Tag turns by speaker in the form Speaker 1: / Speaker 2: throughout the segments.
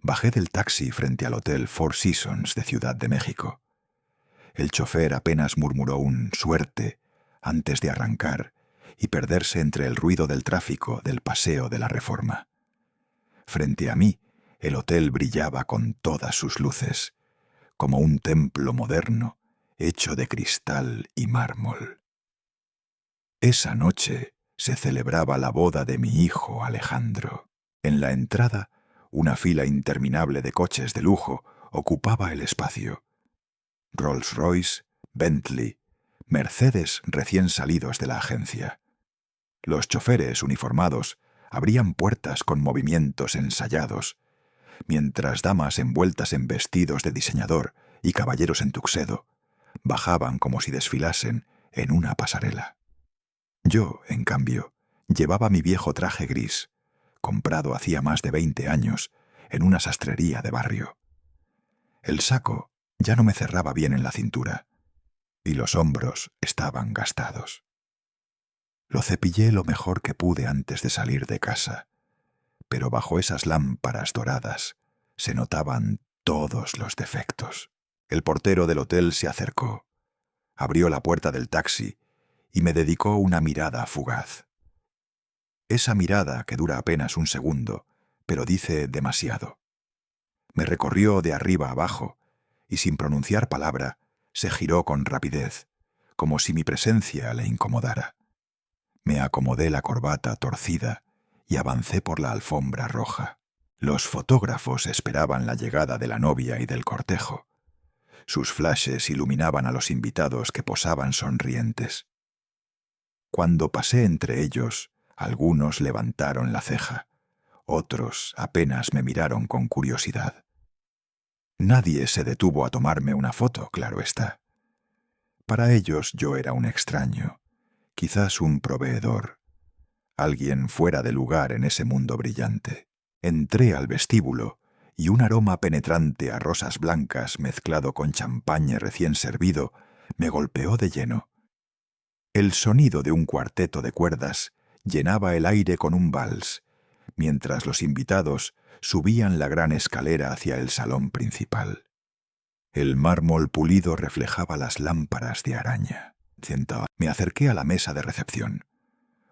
Speaker 1: Bajé del taxi frente al Hotel Four Seasons de Ciudad de México. El chofer apenas murmuró un «suerte» antes de arrancar y perderse entre el ruido del tráfico del Paseo de la Reforma. Frente a mí, el hotel brillaba con todas sus luces, como un templo moderno hecho de cristal y mármol. Esa noche se celebraba la boda de mi hijo Alejandro. En la entrada, una fila interminable de coches de lujo ocupaba el espacio. Rolls-Royce, Bentley, Mercedes recién salidos de la agencia. Los choferes uniformados abrían puertas con movimientos ensayados, mientras damas envueltas en vestidos de diseñador y caballeros en tuxedo bajaban como si desfilasen en una pasarela. Yo, en cambio, llevaba mi viejo traje gris, comprado hacía más de 20 años en una sastrería de barrio. El saco ya no me cerraba bien en la cintura y los hombros estaban gastados. Lo cepillé lo mejor que pude antes de salir de casa, pero bajo esas lámparas doradas se notaban todos los defectos. El portero del hotel se acercó, abrió la puerta del taxi y me dedicó una mirada fugaz. Esa mirada que dura apenas un segundo, pero dice demasiado. Me recorrió de arriba abajo y sin pronunciar palabra se giró con rapidez, como si mi presencia le incomodara. Me acomodé la corbata torcida y avancé por la alfombra roja. Los fotógrafos esperaban la llegada de la novia y del cortejo. Sus flashes iluminaban a los invitados que posaban sonrientes. Cuando pasé entre ellos, algunos levantaron la ceja, otros apenas me miraron con curiosidad. Nadie se detuvo a tomarme una foto, claro está. Para ellos yo era un extraño, quizás un proveedor, alguien fuera de lugar en ese mundo brillante. Entré al vestíbulo y un aroma penetrante a rosas blancas mezclado con champaña recién servido me golpeó de lleno. El sonido de un cuarteto de cuerdas llenaba el aire con un vals, mientras los invitados subían la gran escalera hacia el salón principal. El mármol pulido reflejaba las lámparas de araña. Me acerqué a la mesa de recepción.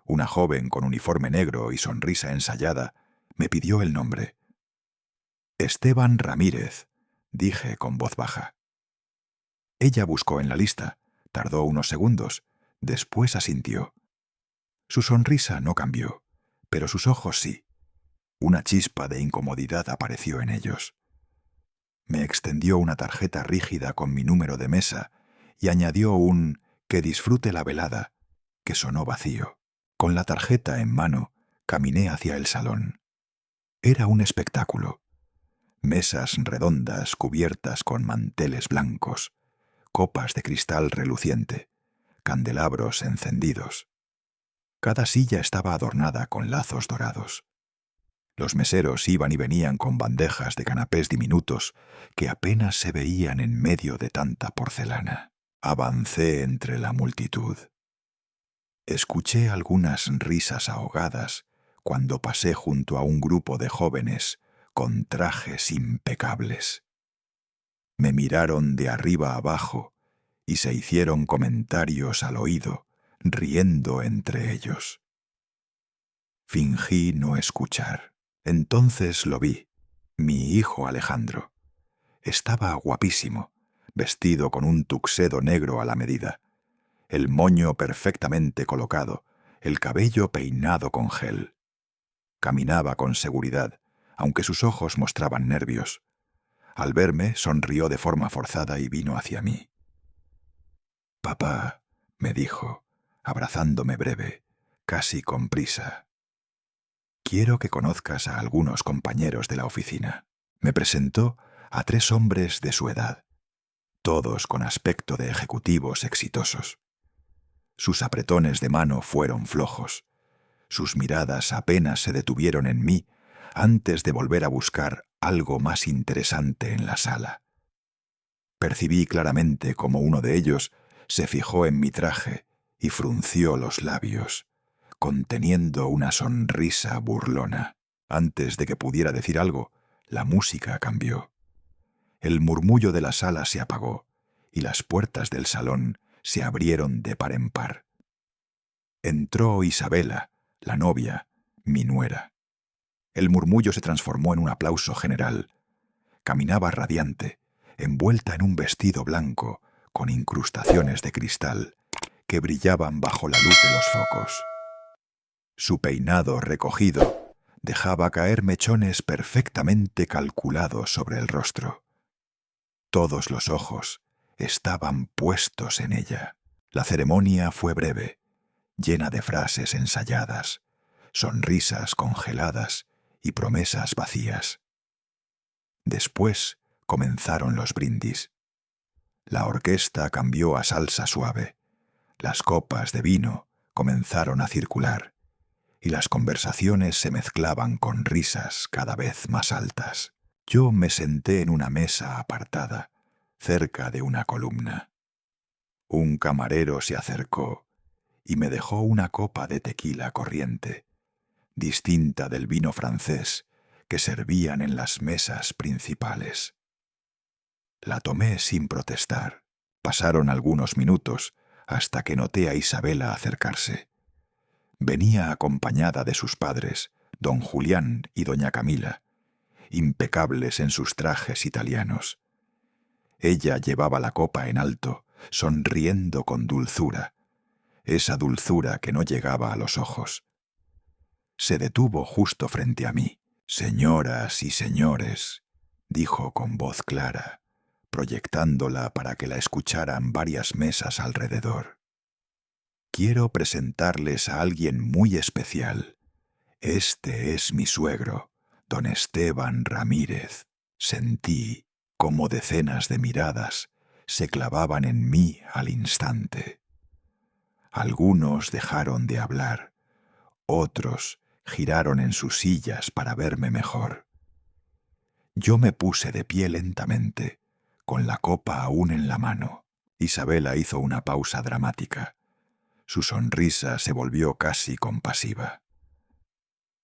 Speaker 1: Una joven con uniforme negro y sonrisa ensayada me pidió el nombre. Esteban Ramírez, dije con voz baja. Ella buscó en la lista, tardó unos segundos, después asintió. Su sonrisa no cambió, pero sus ojos sí. Una chispa de incomodidad apareció en ellos. Me extendió una tarjeta rígida con mi número de mesa y añadió un «que disfrute la velada», que sonó vacío. Con la tarjeta en mano, caminé hacia el salón. Era un espectáculo. Mesas redondas cubiertas con manteles blancos, copas de cristal reluciente, candelabros encendidos. Cada silla estaba adornada con lazos dorados. Los meseros iban y venían con bandejas de canapés diminutos que apenas se veían en medio de tanta porcelana. Avancé entre la multitud. Escuché algunas risas ahogadas cuando pasé junto a un grupo de jóvenes con trajes impecables. Me miraron de arriba abajo y se hicieron comentarios al oído, riendo entre ellos. Fingí no escuchar. Entonces lo vi, mi hijo Alejandro. Estaba guapísimo, vestido con un tuxedo negro a la medida, el moño perfectamente colocado, el cabello peinado con gel. Caminaba con seguridad, aunque sus ojos mostraban nervios. Al verme, sonrió de forma forzada y vino hacia mí. «Papá», me dijo, abrazándome breve, casi con prisa. «Quiero que conozcas a algunos compañeros de la oficina». Me presentó a 3 hombres de su edad, todos con aspecto de ejecutivos exitosos. Sus apretones de mano fueron flojos. Sus miradas apenas se detuvieron en mí antes de volver a buscar algo más interesante en la sala. Percibí claramente cómo uno de ellos se fijó en mi traje y frunció los labios, conteniendo una sonrisa burlona. Antes de que pudiera decir algo, La música cambió. El murmullo de la sala se apagó y las puertas del salón se abrieron de par en par. Entró Isabela, la novia, mi nuera. El murmullo se transformó en un aplauso general. Caminaba radiante, envuelta en un vestido blanco con incrustaciones de cristal que brillaban bajo la luz de los focos. Su peinado recogido dejaba caer mechones perfectamente calculados sobre el rostro. Todos los ojos estaban puestos en ella. La ceremonia fue breve, llena de frases ensayadas, sonrisas congeladas y promesas vacías. Después comenzaron los brindis. La orquesta cambió a salsa suave. Las copas de vino comenzaron a circular y las conversaciones se mezclaban con risas cada vez más altas. Yo me senté en una mesa apartada, cerca de una columna. Un camarero se acercó y me dejó una copa de tequila corriente, distinta del vino francés que servían en las mesas principales. La tomé sin protestar. Pasaron algunos minutos hasta que noté a Isabela acercarse. Venía acompañada de sus padres, don Julián y doña Camila, impecables en sus trajes italianos. Ella llevaba la copa en alto, sonriendo con dulzura, esa dulzura que no llegaba a los ojos. Se detuvo justo frente a mí. «Señoras y señores», dijo con voz clara, proyectándola para que la escucharan varias mesas alrededor. «Quiero presentarles a alguien muy especial. Este es mi suegro, don Esteban Ramírez». Sentí como decenas de miradas se clavaban en mí al instante. Algunos dejaron de hablar, otros giraron en sus sillas para verme mejor. Yo me puse de pie lentamente, con la copa aún en la mano. Isabela hizo una pausa dramática. Su sonrisa se volvió casi compasiva.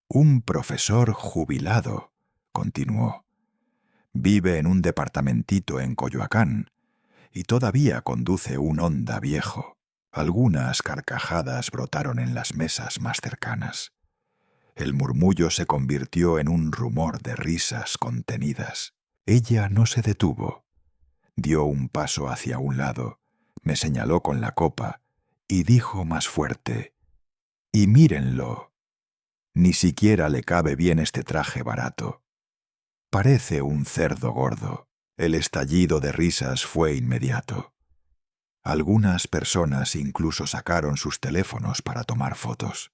Speaker 1: «Un profesor jubilado», continuó. «Vive en un departamentito en Coyoacán y todavía conduce un Honda viejo». Algunas carcajadas brotaron en las mesas más cercanas. El murmullo se convirtió en un rumor de risas contenidas. Ella no se detuvo. Dio un paso hacia un lado, me señaló con la copa y dijo más fuerte: «Y mírenlo. Ni siquiera le cabe bien este traje barato. Parece un cerdo gordo». El estallido de risas fue inmediato. Algunas personas incluso sacaron sus teléfonos para tomar fotos.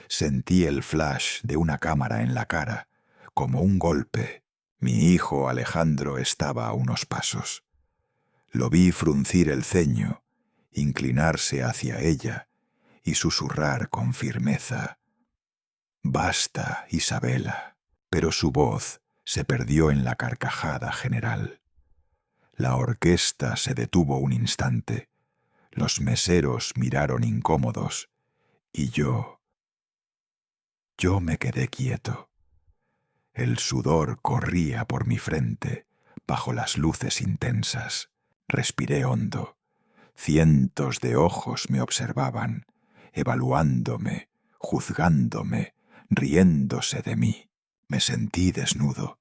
Speaker 1: Sentí el flash de una cámara en la cara, como un golpe. Mi hijo Alejandro estaba a unos pasos. Lo vi fruncir el ceño, inclinarse hacia ella y susurrar con firmeza: «Basta, Isabela». Pero su voz se perdió en la carcajada general. La orquesta se detuvo un instante. Los meseros miraron incómodos y yo me quedé quieto. El sudor corría por mi frente bajo las luces intensas. Respiré hondo. Cientos de ojos me observaban, evaluándome, juzgándome, riéndose de mí. Me sentí desnudo,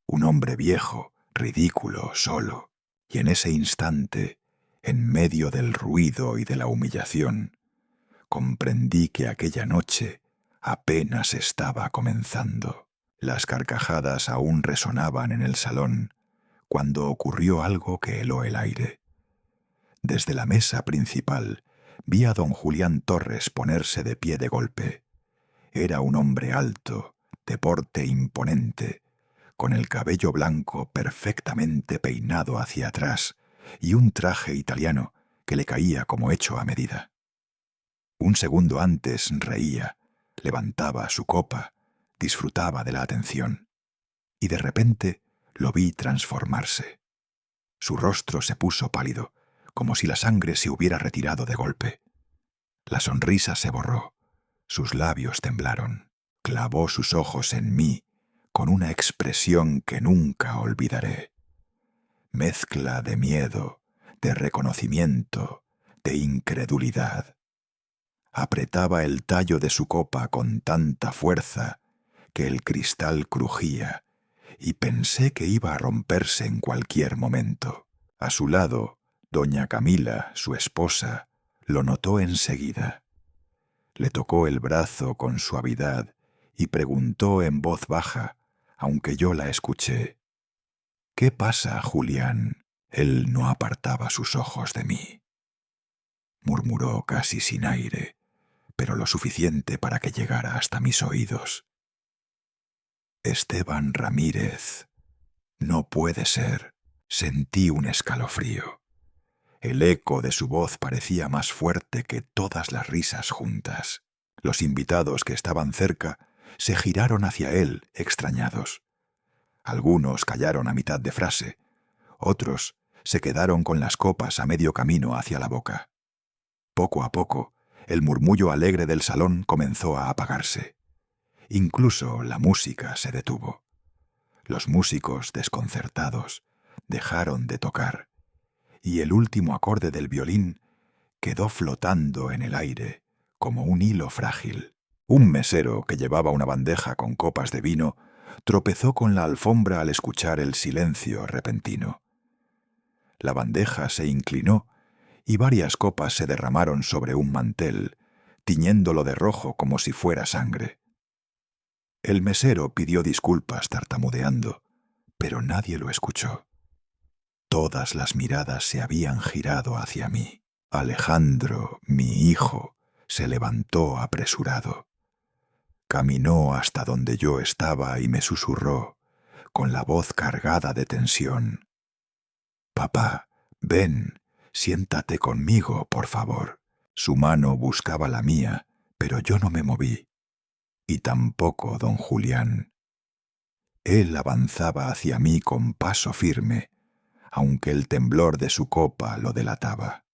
Speaker 1: un hombre viejo, ridículo, solo. Y en ese instante, en medio del ruido y de la humillación, comprendí que aquella noche apenas estaba comenzando. Las carcajadas aún resonaban en el salón cuando ocurrió algo que heló el aire. Desde la mesa principal vi a don Julián Torres ponerse de pie de golpe. Era un hombre alto, de porte imponente, con el cabello blanco perfectamente peinado hacia atrás y un traje italiano que le caía como hecho a medida. Un segundo antes reía, levantaba su copa, disfrutaba de la atención, y de repente lo vi transformarse. Su rostro se puso pálido, como si la sangre se hubiera retirado de golpe. La sonrisa se borró, sus labios temblaron, clavó sus ojos en mí con una expresión que nunca olvidaré. Mezcla de miedo, de reconocimiento, de incredulidad. Apretaba el tallo de su copa con tanta fuerza que el cristal crujía y pensé que iba a romperse en cualquier momento. A su lado, doña Camila, su esposa, lo notó enseguida. Le tocó el brazo con suavidad y preguntó en voz baja, aunque yo la escuché: «¿Qué pasa, Julián?». Él no apartaba sus ojos de mí. Murmuró casi sin aire, pero lo suficiente para que llegara hasta mis oídos: «Esteban Ramírez, no puede ser». Sentí un escalofrío. El eco de su voz parecía más fuerte que todas las risas juntas. Los invitados que estaban cerca se giraron hacia él, extrañados. Algunos callaron a mitad de frase, otros se quedaron con las copas a medio camino hacia la boca. Poco a poco, el murmullo alegre del salón comenzó a apagarse. Incluso la música se detuvo. Los músicos, desconcertados, dejaron de tocar, y el último acorde del violín quedó flotando en el aire como un hilo frágil. Un mesero que llevaba una bandeja con copas de vino tropezó con la alfombra al escuchar el silencio repentino. La bandeja se inclinó y varias copas se derramaron sobre un mantel, tiñéndolo de rojo como si fuera sangre. El mesero pidió disculpas tartamudeando, pero nadie lo escuchó. Todas las miradas se habían girado hacia mí. Alejandro, mi hijo, se levantó apresurado. Caminó hasta donde yo estaba y me susurró, con la voz cargada de tensión: «Papá, ven, siéntate conmigo, por favor». Su mano buscaba la mía, pero yo no me moví. Y tampoco don Julián. Él avanzaba hacia mí con paso firme, aunque el temblor de su copa lo delataba.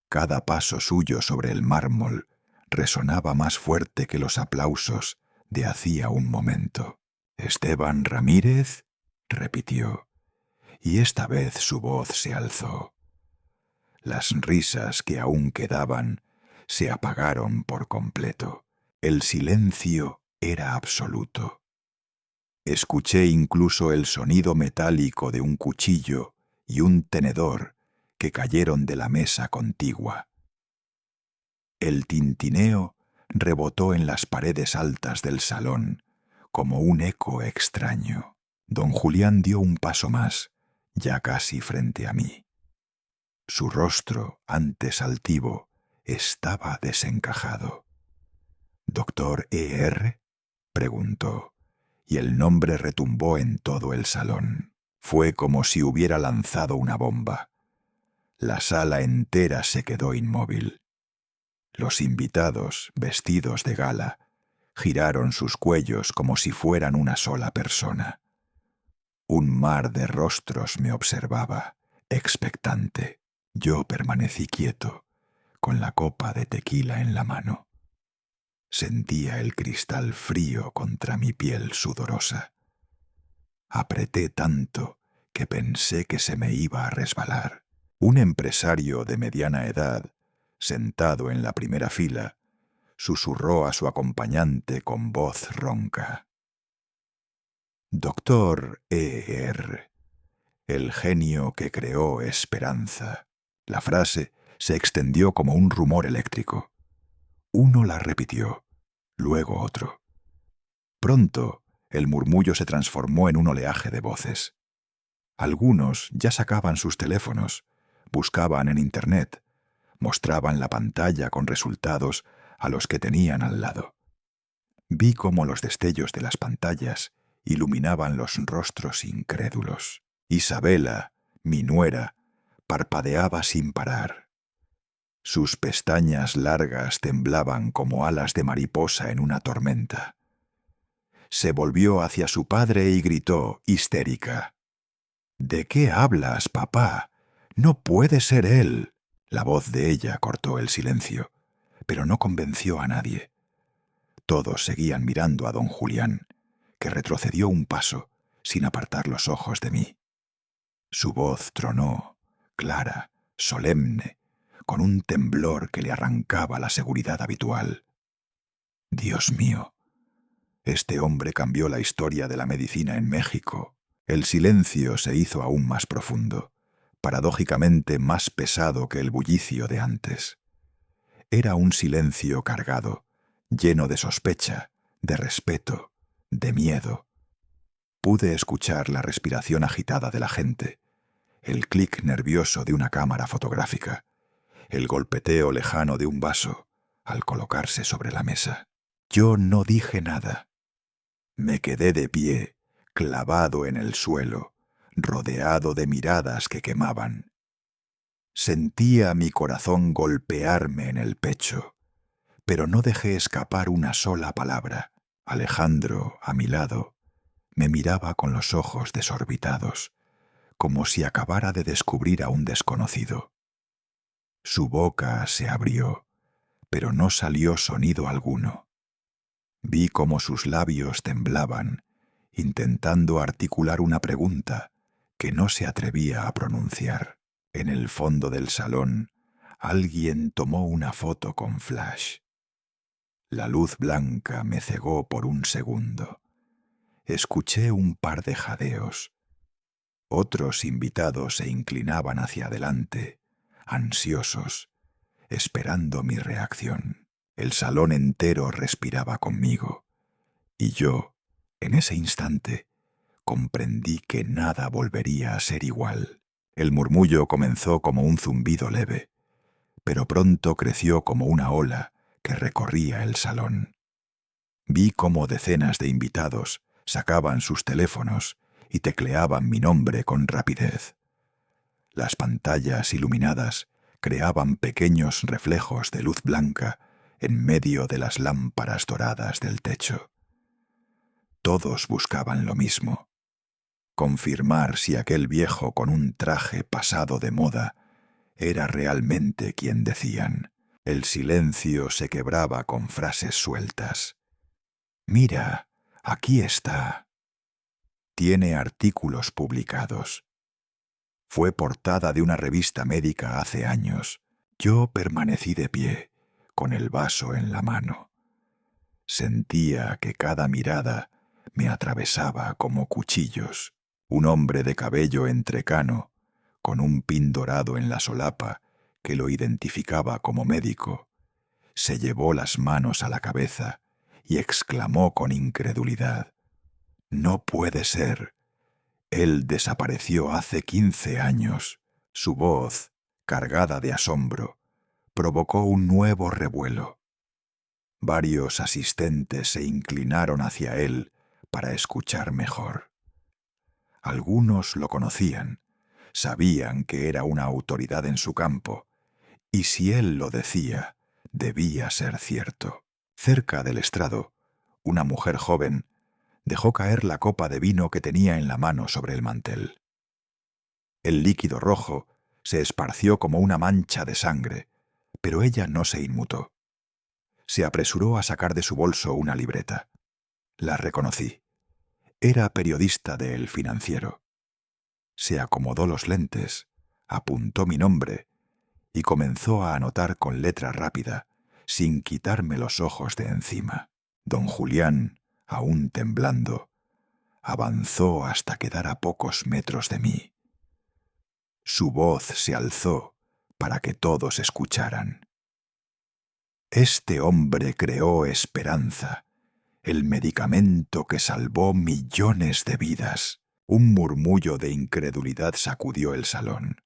Speaker 1: Cada paso suyo sobre el mármol resonaba más fuerte que los aplausos de hacía un momento. «Esteban Ramírez», repitió, y esta vez su voz se alzó. Las risas que aún quedaban se apagaron por completo. El silencio era absoluto. Escuché incluso el sonido metálico de un cuchillo y un tenedor que cayeron de la mesa contigua. El tintineo rebotó en las paredes altas del salón como un eco extraño. Don Julián dio un paso más, ya casi frente a mí. Su rostro, antes altivo, estaba desencajado. «¿Doctor E.R.?» preguntó, y el nombre retumbó en todo el salón. Fue como si hubiera lanzado una bomba. La sala entera se quedó inmóvil. Los invitados, vestidos de gala, giraron sus cuellos como si fueran una sola persona. Un mar de rostros me observaba, expectante. Yo permanecí quieto, con la copa de tequila en la mano. Sentía el cristal frío contra mi piel sudorosa. Apreté tanto que pensé que se me iba a resbalar. Un empresario de mediana edad, sentado en la primera fila, susurró a su acompañante con voz ronca: «Doctor E.R., el genio que creó Esperanza». La frase se extendió como un rumor eléctrico. Uno la repitió, luego otro. Pronto, el murmullo se transformó en un oleaje de voces. Algunos ya sacaban sus teléfonos, buscaban en Internet, mostraban la pantalla con resultados a los que tenían al lado. Vi cómo los destellos de las pantallas iluminaban los rostros incrédulos. Isabela, mi nuera, parpadeaba sin parar. Sus pestañas largas temblaban como alas de mariposa en una tormenta. Se volvió hacia su padre y gritó, histérica: «¿De qué hablas, papá? No puede ser él». La voz de ella cortó el silencio, pero no convenció a nadie. Todos seguían mirando a don Julián, que retrocedió un paso sin apartar los ojos de mí. Su voz tronó, clara, solemne, con un temblor que le arrancaba la seguridad habitual. Dios mío, este hombre cambió la historia de la medicina en México. El silencio se hizo aún más profundo, paradójicamente más pesado que el bullicio de antes. Era un silencio cargado, lleno de sospecha, de respeto, de miedo. Pude escuchar la respiración agitada de la gente, el clic nervioso de una cámara fotográfica, el golpeteo lejano de un vaso al colocarse sobre la mesa. Yo no dije nada. Me quedé de pie, clavado en el suelo, rodeado de miradas que quemaban. Sentía mi corazón golpearme en el pecho, pero no dejé escapar una sola palabra. Alejandro, a mi lado, me miraba con los ojos desorbitados, como si acabara de descubrir a un desconocido. Su boca se abrió, pero no salió sonido alguno. Vi cómo sus labios temblaban, intentando articular una pregunta que no se atrevía a pronunciar. En el fondo del salón, alguien tomó una foto con flash. La luz blanca me cegó por un segundo. Escuché un par de jadeos. Otros invitados se inclinaban hacia adelante, ansiosos, esperando mi reacción. El salón entero respiraba conmigo, y yo, en ese instante, comprendí que nada volvería a ser igual. El murmullo comenzó como un zumbido leve, pero pronto creció como una ola que recorría el salón. Vi cómo decenas de invitados sacaban sus teléfonos y tecleaban mi nombre con rapidez. Las pantallas iluminadas creaban pequeños reflejos de luz blanca en medio de las lámparas doradas del techo. Todos buscaban lo mismo: confirmar si aquel viejo con un traje pasado de moda era realmente quien decían. El silencio se quebraba con frases sueltas. «Mira, aquí está. Tiene artículos publicados. Fue portada de una revista médica hace años». Yo permanecí de pie, con el vaso en la mano. Sentía que cada mirada me atravesaba como cuchillos. Un hombre de cabello entrecano, con un pin dorado en la solapa que lo identificaba como médico, se llevó las manos a la cabeza y exclamó con incredulidad: «No puede ser. Él desapareció hace 15 años». Su voz, cargada de asombro, provocó un nuevo revuelo. Varios asistentes se inclinaron hacia él para escuchar mejor. Algunos lo conocían, sabían que era una autoridad en su campo, y si él lo decía, debía ser cierto. Cerca del estrado, una mujer joven dejó caer la copa de vino que tenía en la mano sobre el mantel. El líquido rojo se esparció como una mancha de sangre, pero ella no se inmutó. Se apresuró a sacar de su bolso una libreta. La reconocí. Era periodista de El Financiero. Se acomodó los lentes, apuntó mi nombre y comenzó a anotar con letra rápida, sin quitarme los ojos de encima. Don Julián, aún temblando, avanzó hasta quedar a pocos metros de mí. Su voz se alzó para que todos escucharan. Este hombre creó esperanza, el medicamento que salvó millones de vidas. Un murmullo de incredulidad sacudió el salón.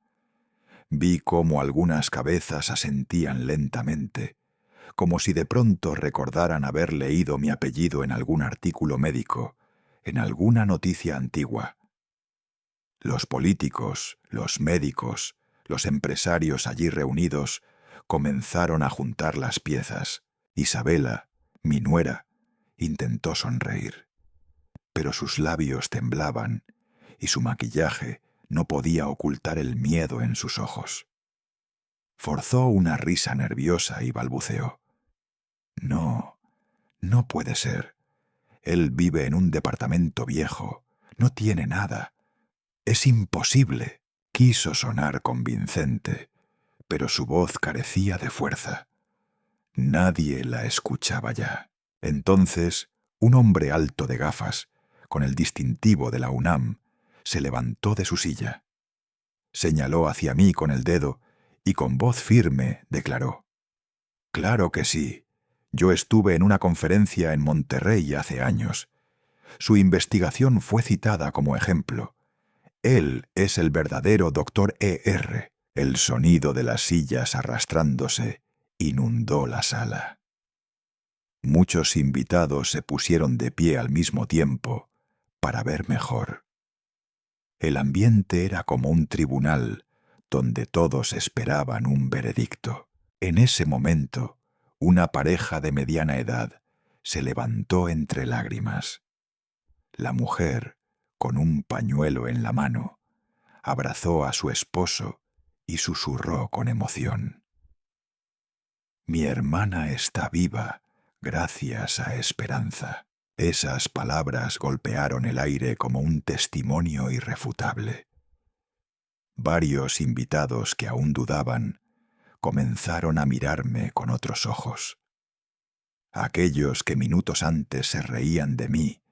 Speaker 1: Vi cómo algunas cabezas asentían lentamente, como si de pronto recordaran haber leído mi apellido en algún artículo médico, en alguna noticia antigua. Los políticos, los médicos, los empresarios allí reunidos comenzaron a juntar las piezas. Isabela, mi nuera, intentó sonreír, pero sus labios temblaban y su maquillaje no podía ocultar el miedo en sus ojos. Forzó una risa nerviosa y balbuceó: «No, no puede ser. Él vive en un departamento viejo. No tiene nada. Es imposible. Quiso sonar convincente, pero su voz carecía de fuerza. Nadie la escuchaba ya. Entonces, un hombre alto de gafas, con el distintivo de la UNAM, se levantó de su silla. Señaló hacia mí con el dedo y con voz firme declaró: «Claro que sí. Yo estuve en una conferencia en Monterrey hace años. Su investigación fue citada como ejemplo. Él es el verdadero Dr. E.R. El sonido de las sillas arrastrándose inundó la sala. Muchos invitados se pusieron de pie al mismo tiempo para ver mejor. El ambiente era como un tribunal donde todos esperaban un veredicto. En ese momento, una pareja de mediana edad se levantó entre lágrimas. La mujer, con un pañuelo en la mano, abrazó a su esposo y susurró con emoción: «Mi hermana está viva gracias a Esperanza». Esas palabras golpearon el aire como un testimonio irrefutable. Varios invitados que aún dudaban comenzaron a mirarme con otros ojos. Aquellos que minutos antes se reían de mí,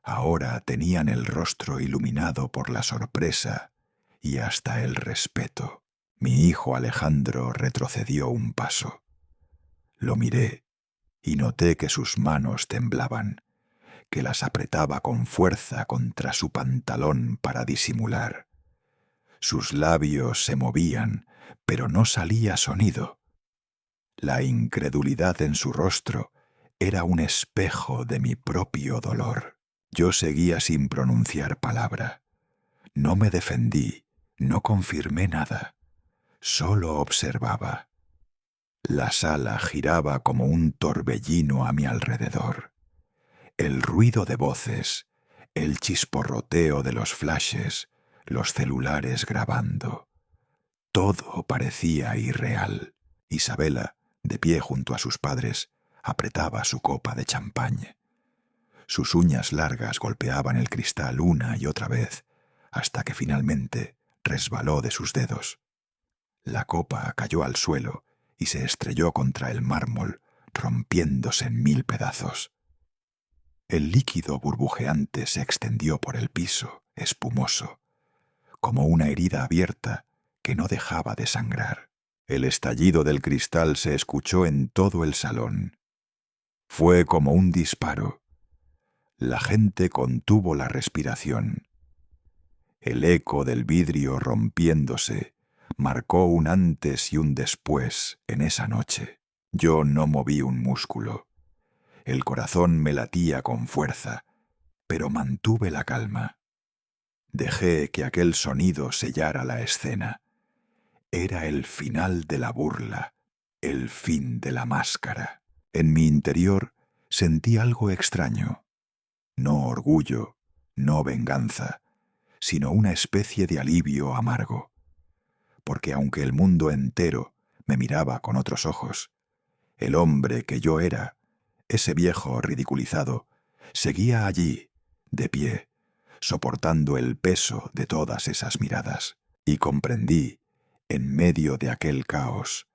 Speaker 1: ahora tenían el rostro iluminado por la sorpresa y hasta el respeto. Mi hijo Alejandro retrocedió un paso. Lo miré y noté que sus manos temblaban, que las apretaba con fuerza contra su pantalón para disimular. Sus labios se movían, pero no salía sonido. La incredulidad en su rostro era un espejo de mi propio dolor. Yo seguía sin pronunciar palabra. No me defendí, no confirmé nada. Solo observaba. La sala giraba como un torbellino a mi alrededor. El ruido de voces, el chisporroteo de los flashes, los celulares grabando. Todo parecía irreal. Isabela, de pie junto a sus padres, apretaba su copa de champagne. Sus uñas largas golpeaban el cristal una y otra vez, hasta que finalmente resbaló de sus dedos. La copa cayó al suelo y se estrelló contra el mármol, rompiéndose en 1000 pedazos. El líquido burbujeante se extendió por el piso, espumoso, como una herida abierta que no dejaba de sangrar. El estallido del cristal se escuchó en todo el salón. Fue como un disparo. La gente contuvo la respiración. El eco del vidrio rompiéndose marcó un antes y un después en esa noche. Yo no moví un músculo. El corazón me latía con fuerza, pero mantuve la calma. Dejé que aquel sonido sellara la escena. Era el final de la burla, el fin de la máscara. En mi interior sentí algo extraño. No orgullo, no venganza, sino una especie de alivio amargo. Porque aunque el mundo entero me miraba con otros ojos, el hombre que yo era, ese viejo ridiculizado, seguía allí, de pie, soportando el peso de todas esas miradas. Y comprendí, en medio de aquel caos,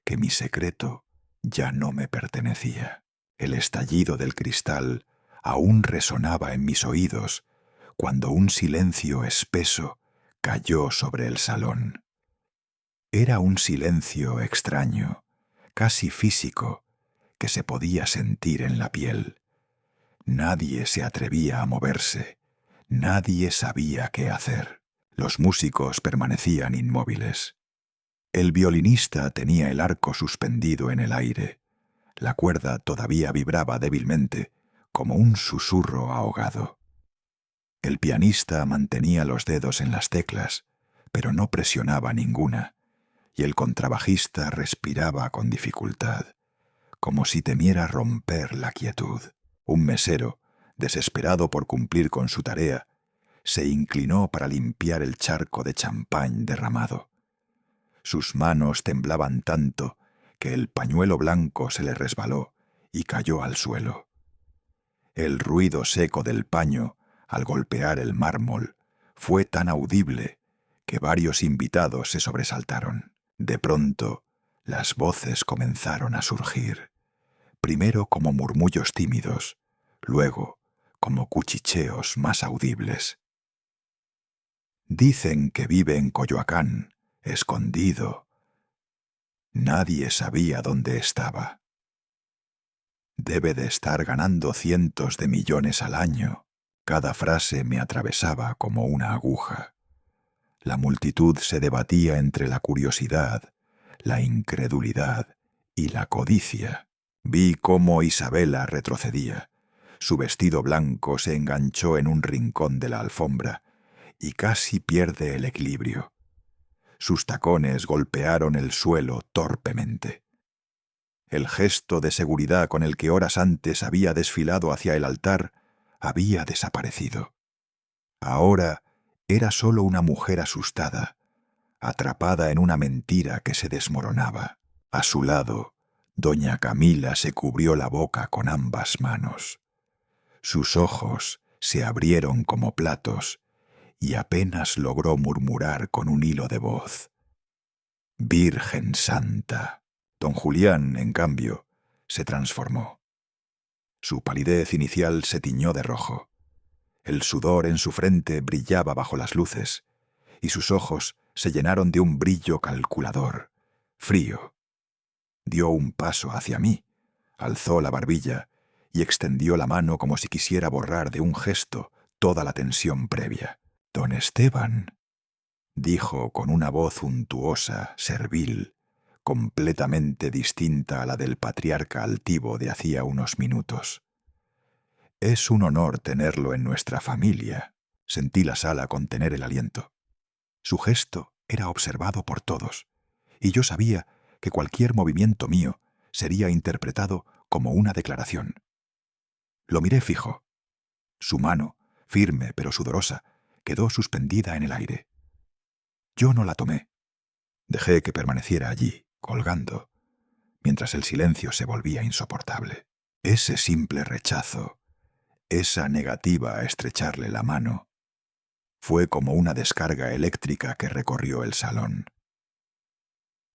Speaker 1: que mi secreto ya no me pertenecía. El estallido del cristal aún resonaba en mis oídos cuando un silencio espeso cayó sobre el salón. Era un silencio extraño, casi físico, que se podía sentir en la piel. Nadie se atrevía a moverse, nadie sabía qué hacer. Los músicos permanecían inmóviles. El violinista tenía el arco suspendido en el aire. La cuerda todavía vibraba débilmente, como un susurro ahogado. El pianista mantenía los dedos en las teclas, pero no presionaba ninguna, y el contrabajista respiraba con dificultad, como si temiera romper la quietud. Un mesero, desesperado por cumplir con su tarea, se inclinó para limpiar el charco de champán derramado. Sus manos temblaban tanto que el pañuelo blanco se le resbaló y cayó al suelo. El ruido seco del paño, al golpear el mármol, fue tan audible que varios invitados se sobresaltaron. De pronto, las voces comenzaron a surgir, primero como murmullos tímidos, luego como cuchicheos más audibles. Dicen que vive en Coyoacán, escondido. Nadie sabía dónde estaba. Debe de estar ganando cientos de millones al año. Cada frase me atravesaba como una aguja. La multitud se debatía entre la curiosidad, la incredulidad y la codicia. Vi cómo Isabela retrocedía. Su vestido blanco se enganchó en un rincón de la alfombra y casi pierde el equilibrio. Sus tacones golpearon el suelo torpemente. El gesto de seguridad con el que horas antes había desfilado hacia el altar había desaparecido. Ahora era solo una mujer asustada, atrapada en una mentira que se desmoronaba. A su lado, doña Camila se cubrió la boca con ambas manos. Sus ojos se abrieron como platos y apenas logró murmurar con un hilo de voz: «Virgen Santa». Don Julián, en cambio, se transformó. Su palidez inicial se tiñó de rojo. El sudor en su frente brillaba bajo las luces, y sus ojos se llenaron de un brillo calculador, frío. Dio un paso hacia mí, alzó la barbilla y extendió la mano como si quisiera borrar de un gesto toda la tensión previa. «Don Esteban», dijo con una voz untuosa, servil, completamente distinta a la del patriarca altivo de hacía unos minutos. «Es un honor tenerlo en nuestra familia». Sentí la sala contener el aliento. Su gesto era observado por todos, y yo sabía que cualquier movimiento mío sería interpretado como una declaración. Lo miré fijo. Su mano, firme pero sudorosa, quedó suspendida en el aire. Yo no la tomé. Dejé que permaneciera allí, colgando, mientras el silencio se volvía insoportable. Ese simple rechazo, esa negativa a estrecharle la mano, fue como una descarga eléctrica que recorrió el salón.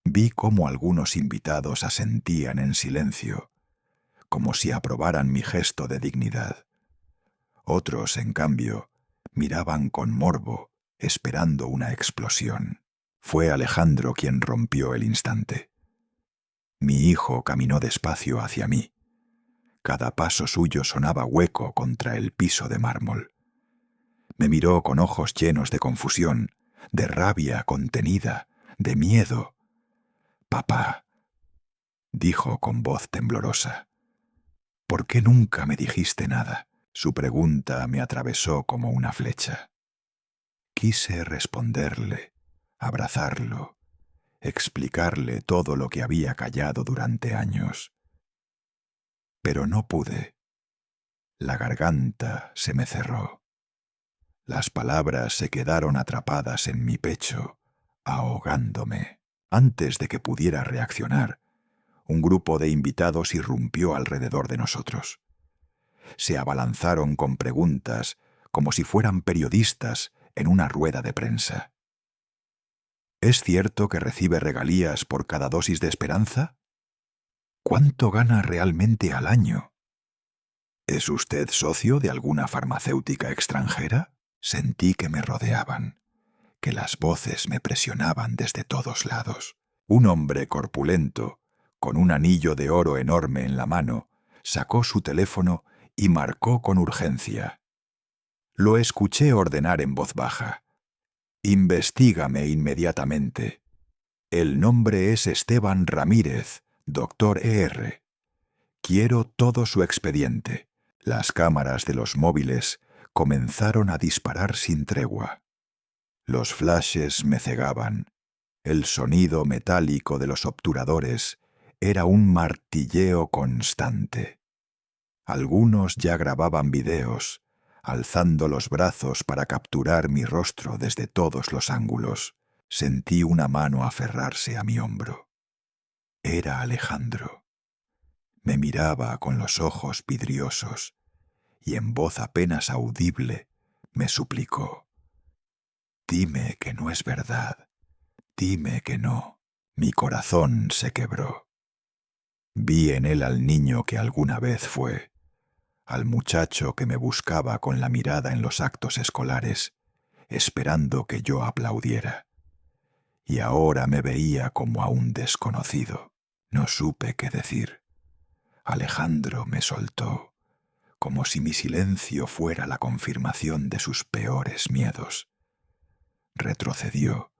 Speaker 1: Vi cómo algunos invitados asentían en silencio, como si aprobaran mi gesto de dignidad. Otros, en cambio, miraban con morbo, esperando una explosión. Fue Alejandro quien rompió el instante. Mi hijo caminó despacio hacia mí. Cada paso suyo sonaba hueco contra el piso de mármol. Me miró con ojos llenos de confusión, de rabia contenida, de miedo. «Papá», dijo con voz temblorosa, «¿por qué nunca me dijiste nada?» Su pregunta me atravesó como una flecha. Quise responderle, abrazarlo, explicarle todo lo que había callado durante años. Pero no pude. La garganta se me cerró. Las palabras se quedaron atrapadas en mi pecho, ahogándome. Antes de que pudiera reaccionar, un grupo de invitados irrumpió alrededor de nosotros. Se abalanzaron con preguntas como si fueran periodistas en una rueda de prensa. ¿Es cierto que recibe regalías por cada dosis de esperanza? ¿Cuánto gana realmente al año? ¿Es usted socio de alguna farmacéutica extranjera? Sentí que me rodeaban, que las voces me presionaban desde todos lados. Un hombre corpulento, con un anillo de oro enorme en la mano, sacó su teléfono y marcó con urgencia. Lo escuché ordenar en voz baja: «Investígame inmediatamente. El nombre es Esteban Ramírez, doctor ER. Quiero todo su expediente». Las cámaras de los móviles comenzaron a disparar sin tregua. Los flashes me cegaban. El sonido metálico de los obturadores era un martilleo constante. Algunos ya grababan videos, alzando los brazos para capturar mi rostro desde todos los ángulos. Sentí una mano aferrarse a mi hombro. Era Alejandro. Me miraba con los ojos vidriosos y en voz apenas audible me suplicó: «Dime que no es verdad, dime que no». Mi corazón se quebró. Vi en él al niño que alguna vez fue, al muchacho que me buscaba con la mirada en los actos escolares, esperando que yo aplaudiera. Y ahora me veía como a un desconocido. No supe qué decir. Alejandro me soltó, como si mi silencio fuera la confirmación de sus peores miedos. Retrocedió,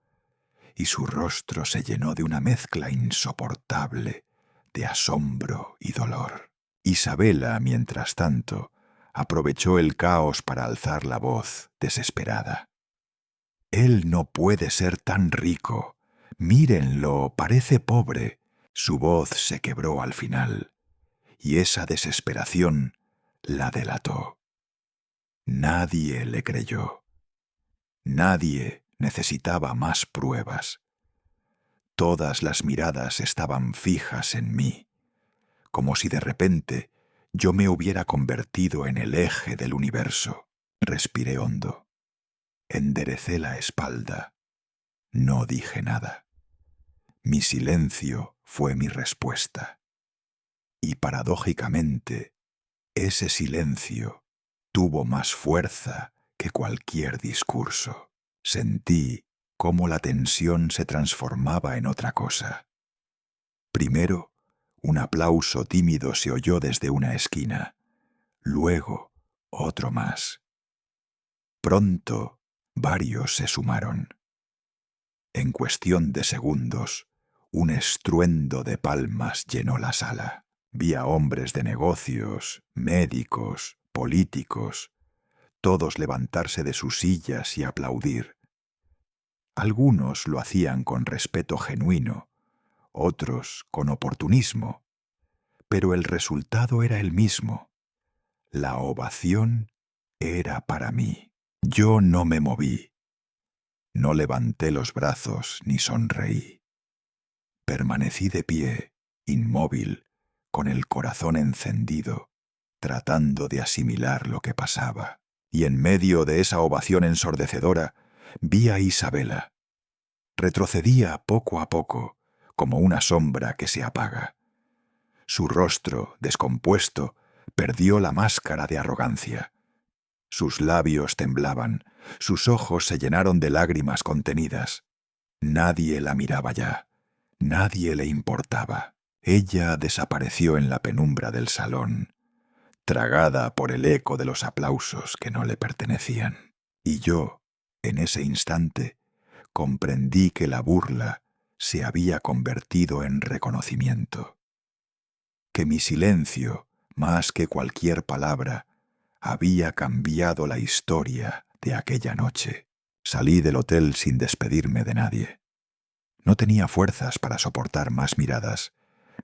Speaker 1: y su rostro se llenó de una mezcla insoportable de asombro y dolor. Isabela, mientras tanto, aprovechó el caos para alzar la voz, desesperada. «Él no puede ser tan rico. Mírenlo, parece pobre». Su voz se quebró al final, y esa desesperación la delató. Nadie le creyó. Nadie necesitaba más pruebas. Todas las miradas estaban fijas en mí, como si de repente yo me hubiera convertido en el eje del universo. Respiré hondo. Enderecé la espalda. No dije nada. Mi silencio fue mi respuesta. Y paradójicamente, ese silencio tuvo más fuerza que cualquier discurso. Sentí cómo la tensión se transformaba en otra cosa. Primero, un aplauso tímido se oyó desde una esquina. Luego, otro más. Pronto, varios se sumaron. En cuestión de segundos, un estruendo de palmas llenó la sala. Vi a hombres de negocios, médicos, políticos, todos levantarse de sus sillas y aplaudir. Algunos lo hacían con respeto genuino, otros con oportunismo, pero el resultado era el mismo. La ovación era para mí. Yo no me moví. No levanté los brazos ni sonreí. Permanecí de pie, inmóvil, con el corazón encendido, tratando de asimilar lo que pasaba. Y en medio de esa ovación ensordecedora, vi a Isabela. Retrocedía poco a poco, como una sombra que se apaga. Su rostro, descompuesto, perdió la máscara de arrogancia. Sus labios temblaban, sus ojos se llenaron de lágrimas contenidas. Nadie la miraba ya, nadie le importaba. Ella desapareció en la penumbra del salón, tragada por el eco de los aplausos que no le pertenecían. Y yo, en ese instante, comprendí que la burla se había convertido en reconocimiento. Que mi silencio, más que cualquier palabra, había cambiado la historia de aquella noche. Salí del hotel sin despedirme de nadie. No tenía fuerzas para soportar más miradas,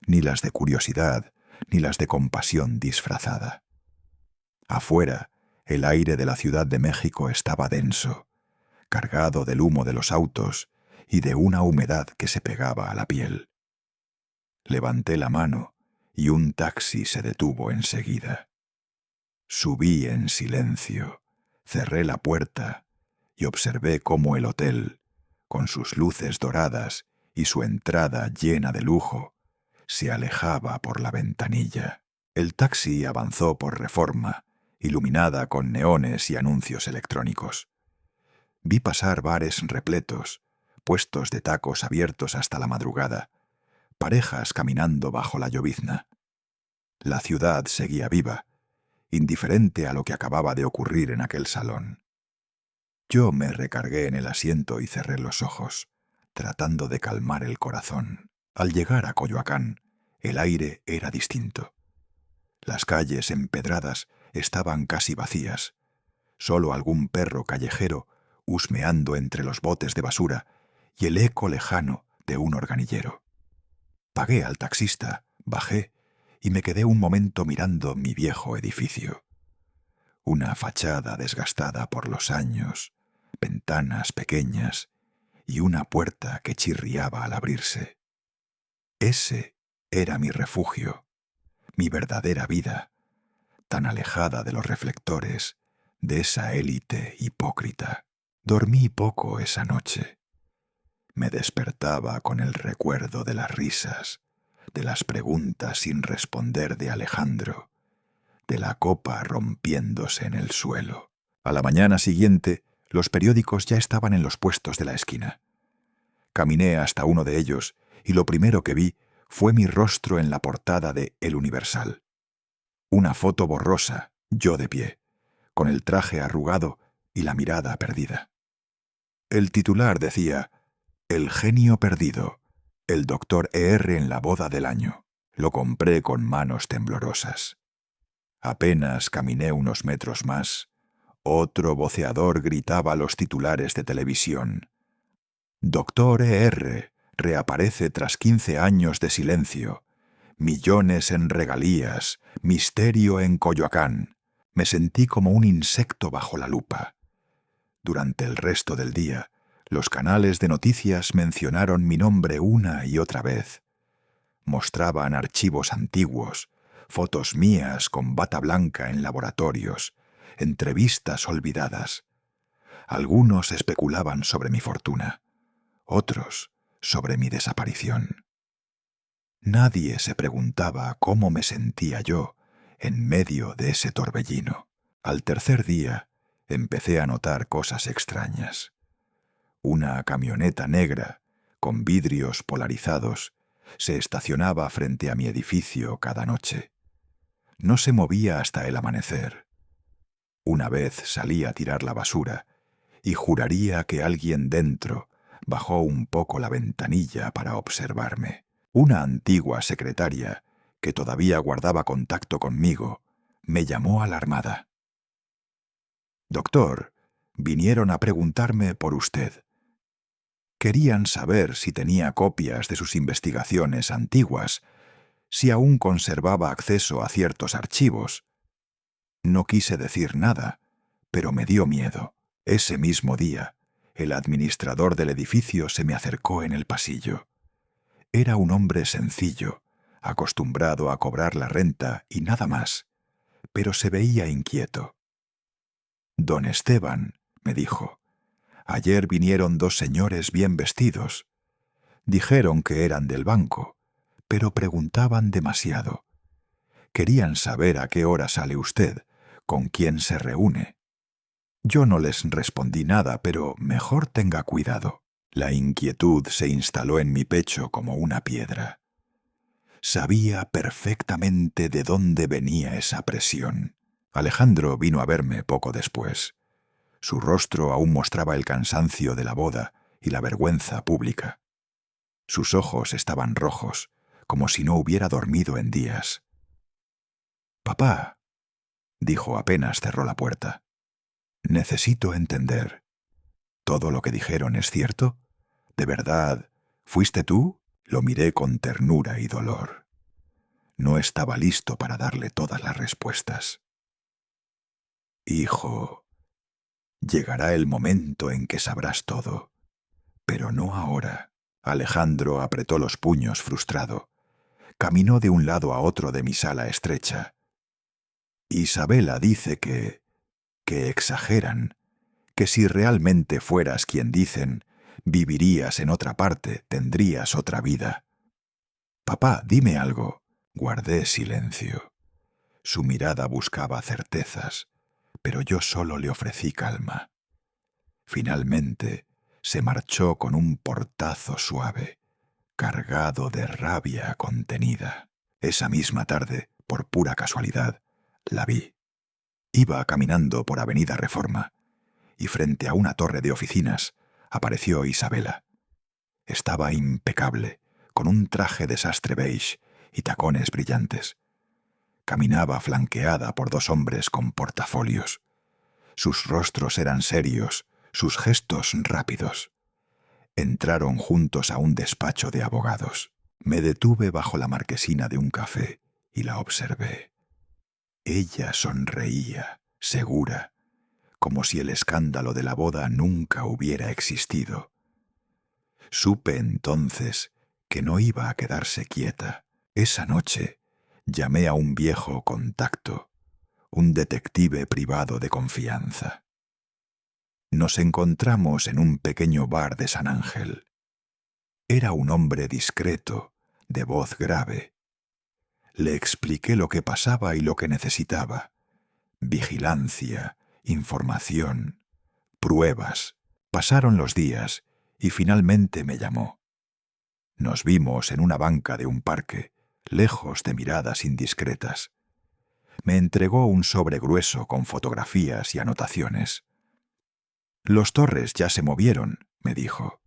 Speaker 1: ni las de curiosidad, ni las de compasión disfrazada. Afuera, el aire de la Ciudad de México estaba denso, cargado del humo de los autos y de una humedad que se pegaba a la piel. Levanté la mano y un taxi se detuvo enseguida. Subí en silencio, cerré la puerta y observé cómo el hotel, con sus luces doradas y su entrada llena de lujo, se alejaba por la ventanilla. El taxi avanzó por Reforma, iluminada con neones y anuncios electrónicos. Vi pasar bares repletos, puestos de tacos abiertos hasta la madrugada, parejas caminando bajo la llovizna. La ciudad seguía viva, indiferente a lo que acababa de ocurrir en aquel salón. Yo me recargué en el asiento y cerré los ojos, tratando de calmar el corazón. Al llegar a Coyoacán, el aire era distinto. Las calles empedradas estaban casi vacías. Solo algún perro callejero husmeando entre los botes de basura y el eco lejano de un organillero. Pagué al taxista, bajé y me quedé un momento mirando mi viejo edificio. Una fachada desgastada por los años, ventanas pequeñas y una puerta que chirriaba al abrirse. Ese era mi refugio, mi verdadera vida, tan alejada de los reflectores, de esa élite hipócrita. Dormí poco esa noche. Me despertaba con el recuerdo de las risas, de las preguntas sin responder de Alejandro, de la copa rompiéndose en el suelo. A la mañana siguiente, los periódicos ya estaban en los puestos de la esquina. Caminé hasta uno de ellos y lo primero que vi fue mi rostro en la portada de El Universal. Una foto borrosa, yo de pie, con el traje arrugado y la mirada perdida. El titular decía: «El genio perdido, el Dr. E.R. en la boda del año». Lo compré con manos temblorosas. Apenas caminé unos metros más, otro voceador gritaba los titulares de televisión: «Dr. E.R. reaparece tras 15 años de silencio. Millones en regalías, misterio en Coyoacán». Me sentí como un insecto bajo la lupa. Durante el resto del día, los canales de noticias mencionaron mi nombre una y otra vez. Mostraban archivos antiguos, fotos mías con bata blanca en laboratorios, entrevistas olvidadas. Algunos especulaban sobre mi fortuna, otros sobre mi desaparición. Nadie se preguntaba cómo me sentía yo en medio de ese torbellino. Al tercer día empecé a notar cosas extrañas. Una camioneta negra, con vidrios polarizados, se estacionaba frente a mi edificio cada noche. No se movía hasta el amanecer. Una vez salí a tirar la basura y juraría que alguien dentro bajó un poco la ventanilla para observarme. Una antigua secretaria, que todavía guardaba contacto conmigo, me llamó alarmada. «Doctor, vinieron a preguntarme por usted. Querían saber si tenía copias de sus investigaciones antiguas, si aún conservaba acceso a ciertos archivos». No quise decir nada, pero me dio miedo. Ese mismo día, el administrador del edificio se me acercó en el pasillo. Era un hombre sencillo, acostumbrado a cobrar la renta y nada más, pero se veía inquieto. «Don Esteban», me dijo, «ayer vinieron dos señores bien vestidos. Dijeron que eran del banco, pero preguntaban demasiado. Querían saber a qué hora sale usted, con quién se reúne». Yo no les respondí nada, pero mejor tenga cuidado. La inquietud se instaló en mi pecho como una piedra. Sabía perfectamente de dónde venía esa presión. Alejandro vino a verme poco después. Su rostro aún mostraba el cansancio de la boda y la vergüenza pública. Sus ojos estaban rojos, como si no hubiera dormido en días. «Papá», dijo apenas cerró la puerta, «necesito entender. ¿Todo lo que dijeron es cierto? ¿De verdad fuiste tú?». Lo miré con ternura y dolor. No estaba listo para darle todas las respuestas. «Hijo, llegará el momento en que sabrás todo, pero no ahora». Alejandro apretó los puños frustrado. Caminó de un lado a otro de mi sala estrecha. «Isabela dice que exageran, que si realmente fueras quien dicen, vivirías en otra parte, tendrías otra vida». «Papá, dime algo». Guardé silencio. Su mirada buscaba certezas, pero yo solo le ofrecí calma. Finalmente, se marchó con un portazo suave, cargado de rabia contenida. Esa misma tarde, por pura casualidad, la vi. Iba caminando por Avenida Reforma, y frente a una torre de oficinas apareció Isabela. Estaba impecable, con un traje de sastre beige y tacones brillantes. Caminaba flanqueada por dos hombres con portafolios. Sus rostros eran serios, sus gestos rápidos. Entraron juntos a un despacho de abogados. Me detuve bajo la marquesina de un café y la observé. Ella sonreía, segura, como si el escándalo de la boda nunca hubiera existido. Supe entonces que no iba a quedarse quieta. Esa noche llamé a un viejo contacto, un detective privado de confianza. Nos encontramos en un pequeño bar de San Ángel. Era un hombre discreto, de voz grave. Le expliqué lo que pasaba y lo que necesitaba. Vigilancia, información, pruebas. Pasaron los días y finalmente me llamó. Nos vimos en una banca de un parque, lejos de miradas indiscretas. Me entregó un sobre grueso con fotografías y anotaciones. «Los Torres ya se movieron», me dijo.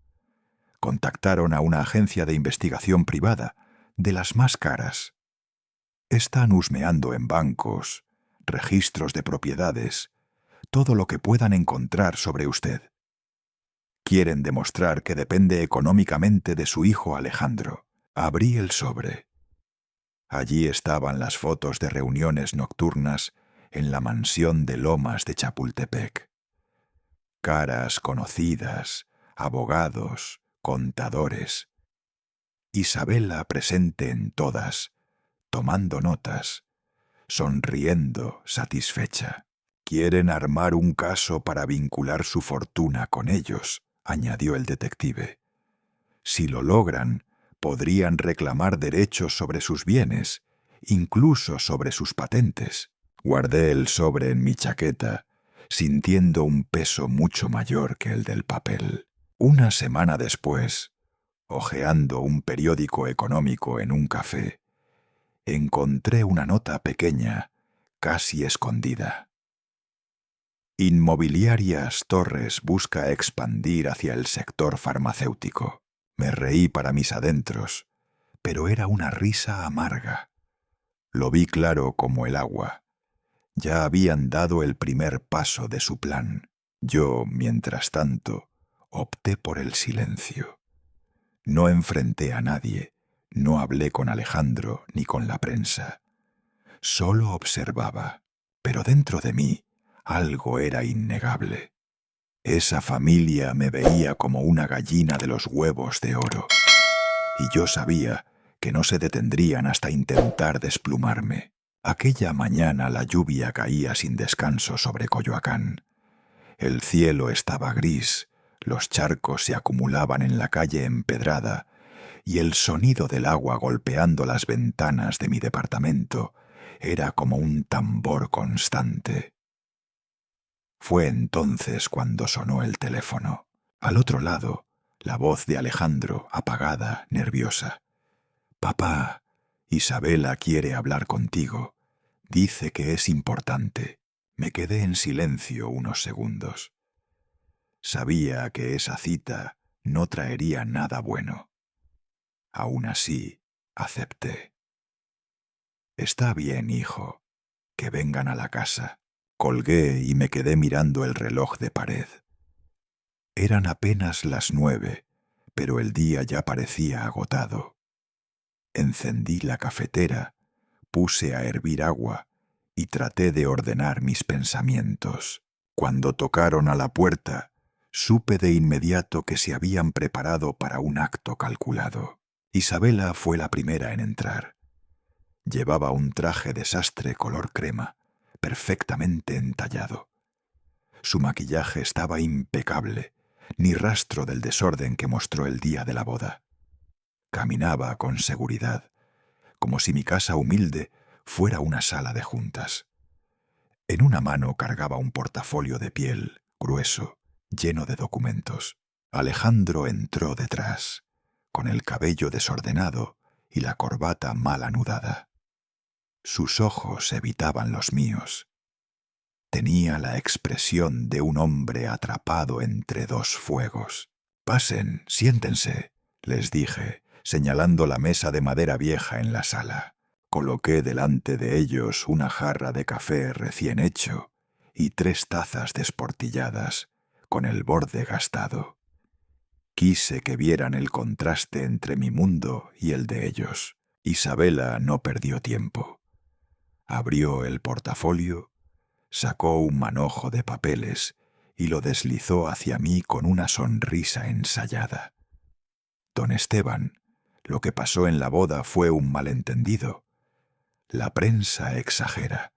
Speaker 1: «Contactaron a una agencia de investigación privada, de las más caras. Están husmeando en bancos, registros de propiedades, todo lo que puedan encontrar sobre usted. Quieren demostrar que depende económicamente de su hijo Alejandro». Abrí el sobre. Allí estaban las fotos de reuniones nocturnas en la mansión de Lomas de Chapultepec. Caras conocidas, abogados, contadores. Isabela presente en todas, tomando notas, sonriendo, satisfecha. «Quieren armar un caso para vincular su fortuna con ellos», añadió el detective. «Si lo logran, podrían reclamar derechos sobre sus bienes, incluso sobre sus patentes». Guardé el sobre en mi chaqueta, sintiendo un peso mucho mayor que el del papel. Una semana después, hojeando un periódico económico en un café, encontré una nota pequeña, casi escondida. «Inmobiliarias Torres busca expandir hacia el sector farmacéutico». Me reí para mis adentros, pero era una risa amarga. Lo vi claro como el agua. Ya habían dado el primer paso de su plan. Yo, mientras tanto, opté por el silencio. No enfrenté a nadie, no hablé con Alejandro ni con la prensa. Solo observaba, pero dentro de mí algo era innegable. Esa familia me veía como una gallina de los huevos de oro, y yo sabía que no se detendrían hasta intentar desplumarme. Aquella mañana la lluvia caía sin descanso sobre Coyoacán. El cielo estaba gris, los charcos se acumulaban en la calle empedrada, y el sonido del agua golpeando las ventanas de mi departamento era como un tambor constante. Fue entonces cuando sonó el teléfono. Al otro lado, la voz de Alejandro, apagada, nerviosa. «Papá, Isabela quiere hablar contigo. Dice que es importante». Me quedé en silencio unos segundos. Sabía que esa cita no traería nada bueno. Aún así, acepté. «Está bien, hijo. Que vengan a la casa». Colgué y me quedé mirando el reloj de pared. Eran apenas las 9, pero el día ya parecía agotado. Encendí la cafetera, puse a hervir agua y traté de ordenar mis pensamientos. Cuando tocaron a la puerta, supe de inmediato que se habían preparado para un acto calculado. Isabela fue la primera en entrar. Llevaba un traje de sastre color crema, perfectamente entallado. Su maquillaje estaba impecable, ni rastro del desorden que mostró el día de la boda. Caminaba con seguridad, como si mi casa humilde fuera una sala de juntas. En una mano cargaba un portafolio de piel, grueso, lleno de documentos. Alejandro entró detrás, con el cabello desordenado y la corbata mal anudada. Sus ojos evitaban los míos. Tenía la expresión de un hombre atrapado entre dos fuegos. «Pasen, siéntense», les dije, señalando la mesa de madera vieja en la sala. Coloqué delante de ellos una jarra de café recién hecho y 3 tazas desportilladas, con el borde gastado. Quise que vieran el contraste entre mi mundo y el de ellos. Isabela no perdió tiempo. Abrió el portafolio, sacó un manojo de papeles y lo deslizó hacia mí con una sonrisa ensayada. «Don Esteban, lo que pasó en la boda fue un malentendido. La prensa exagera.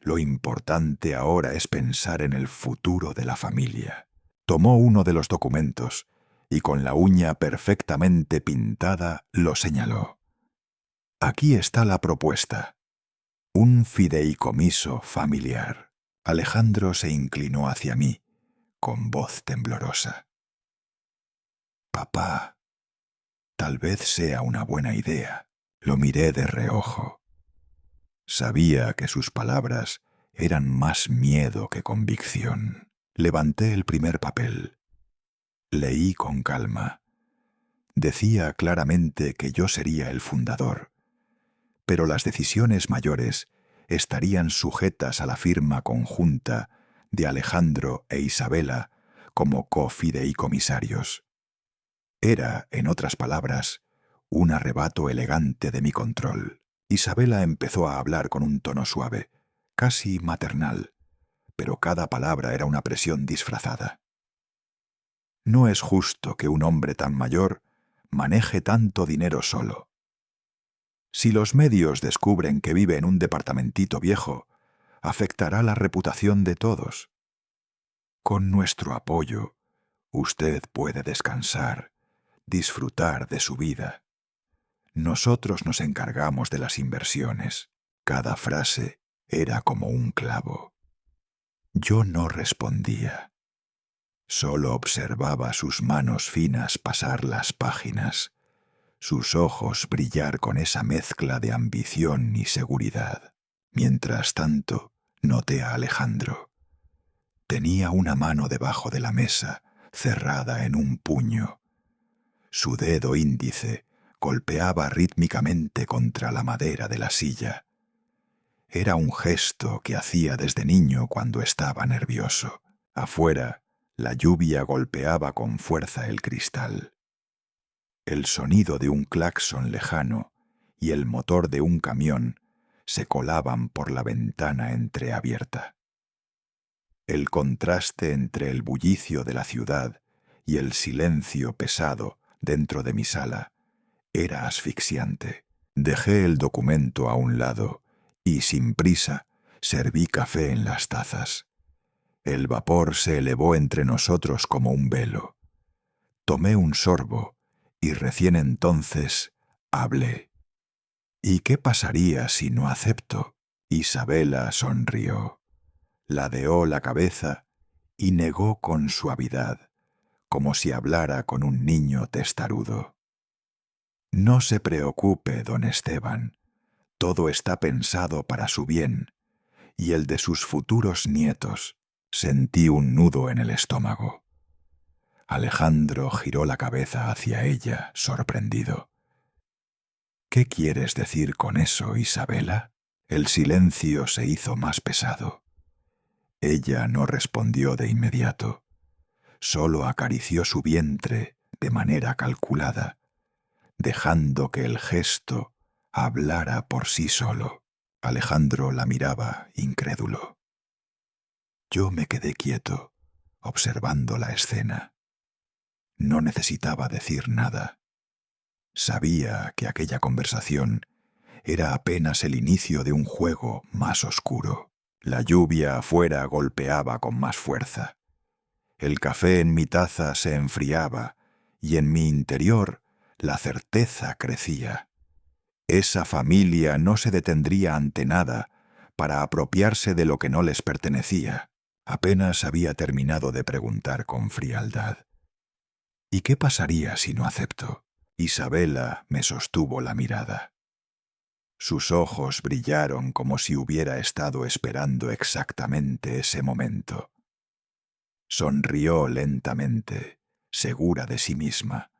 Speaker 1: Lo importante ahora es pensar en el futuro de la familia. Tomó uno de los documentos y con la uña perfectamente pintada lo señaló. Aquí está la propuesta. Un fideicomiso familiar. Alejandro se inclinó hacia mí, con voz temblorosa. Papá, tal vez sea una buena idea. Lo miré de reojo. Sabía que sus palabras eran más miedo que convicción. Levanté el primer papel. Leí con calma. Decía claramente que yo sería el fundador, pero las decisiones mayores estarían sujetas a la firma conjunta de Alejandro e Isabela como cofideicomisarios. Era, en otras palabras, un arrebato elegante de mi control. Isabela empezó a hablar con un tono suave, casi maternal, pero cada palabra era una presión disfrazada. No es justo que un hombre tan mayor maneje tanto dinero solo. Si los medios descubren que vive en un departamentito viejo, afectará la reputación de todos. Con nuestro apoyo, usted puede descansar, disfrutar de su vida. Nosotros nos encargamos de las inversiones. Cada frase era como un clavo. Yo no respondía. Solo observaba sus manos finas pasar las páginas, sus ojos brillar con esa mezcla de ambición y seguridad. Mientras tanto, noté a Alejandro. Tenía una mano debajo de la mesa, cerrada en un puño. Su dedo índice golpeaba rítmicamente contra la madera de la silla. Era un gesto que hacía desde niño cuando estaba nervioso. Afuera, la lluvia golpeaba con fuerza el cristal. El sonido de un claxon lejano y el motor de un camión se colaban por la ventana entreabierta. El contraste entre el bullicio de la ciudad y el silencio pesado dentro de mi sala era asfixiante. Dejé el documento a un lado y, sin prisa, serví café en las tazas. El vapor se elevó entre nosotros como un velo. Tomé un sorbo y recién entonces hablé. ¿Y qué pasaría si no acepto? Isabela sonrió, ladeó la cabeza y negó con suavidad, como si hablara con un niño testarudo. No se preocupe, don Esteban. Todo está pensado para su bien y el de sus futuros nietos. Sentí un nudo en el estómago. Alejandro giró la cabeza hacia ella, sorprendido. ¿Qué quieres decir con eso, Isabela? El silencio se hizo más pesado. Ella no respondió de inmediato. Solo acarició su vientre de manera calculada, dejando que el gesto hablara por sí solo. Alejandro la miraba incrédulo. Yo me quedé quieto, observando la escena. No necesitaba decir nada. Sabía que aquella conversación era apenas el inicio de un juego más oscuro. La lluvia afuera golpeaba con más fuerza. El café en mi taza se enfriaba y en mi interior la certeza crecía. Esa familia no se detendría ante nada para apropiarse de lo que no les pertenecía. Apenas había terminado de preguntar con frialdad. ¿Y qué pasaría si no acepto? Isabela me sostuvo la mirada. Sus ojos brillaron como si hubiera estado esperando exactamente ese momento. Sonrió lentamente, segura de sí misma,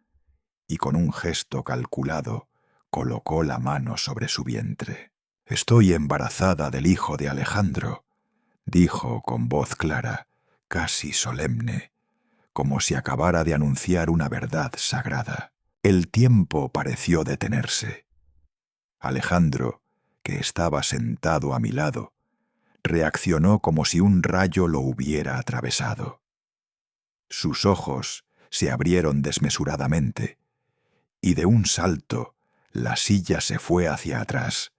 Speaker 1: y con un gesto calculado colocó la mano sobre su vientre. «Estoy embarazada del hijo de Alejandro», dijo con voz clara, casi solemne, como si acabara de anunciar una verdad sagrada. El tiempo pareció detenerse. Alejandro, que estaba sentado a mi lado, reaccionó como si un rayo lo hubiera atravesado. Sus ojos se abrieron desmesuradamente, y de un salto la silla se fue hacia atrás,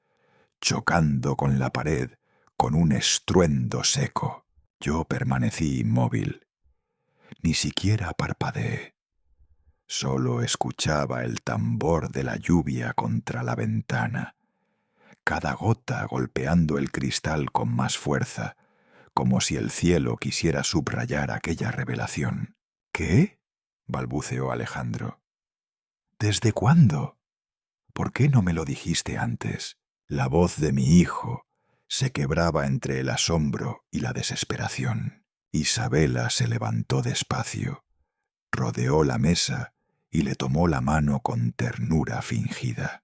Speaker 1: chocando con la pared con un estruendo seco. Yo permanecí inmóvil. Ni siquiera parpadeé. Solo escuchaba el tambor de la lluvia contra la ventana, cada gota golpeando el cristal con más fuerza, como si el cielo quisiera subrayar aquella revelación. ¿Qué? Balbuceó Alejandro. ¿Desde cuándo? ¿Por qué no me lo dijiste antes? La voz de mi hijo se quebraba entre el asombro y la desesperación. Isabela se levantó despacio, rodeó la mesa y le tomó la mano con ternura fingida.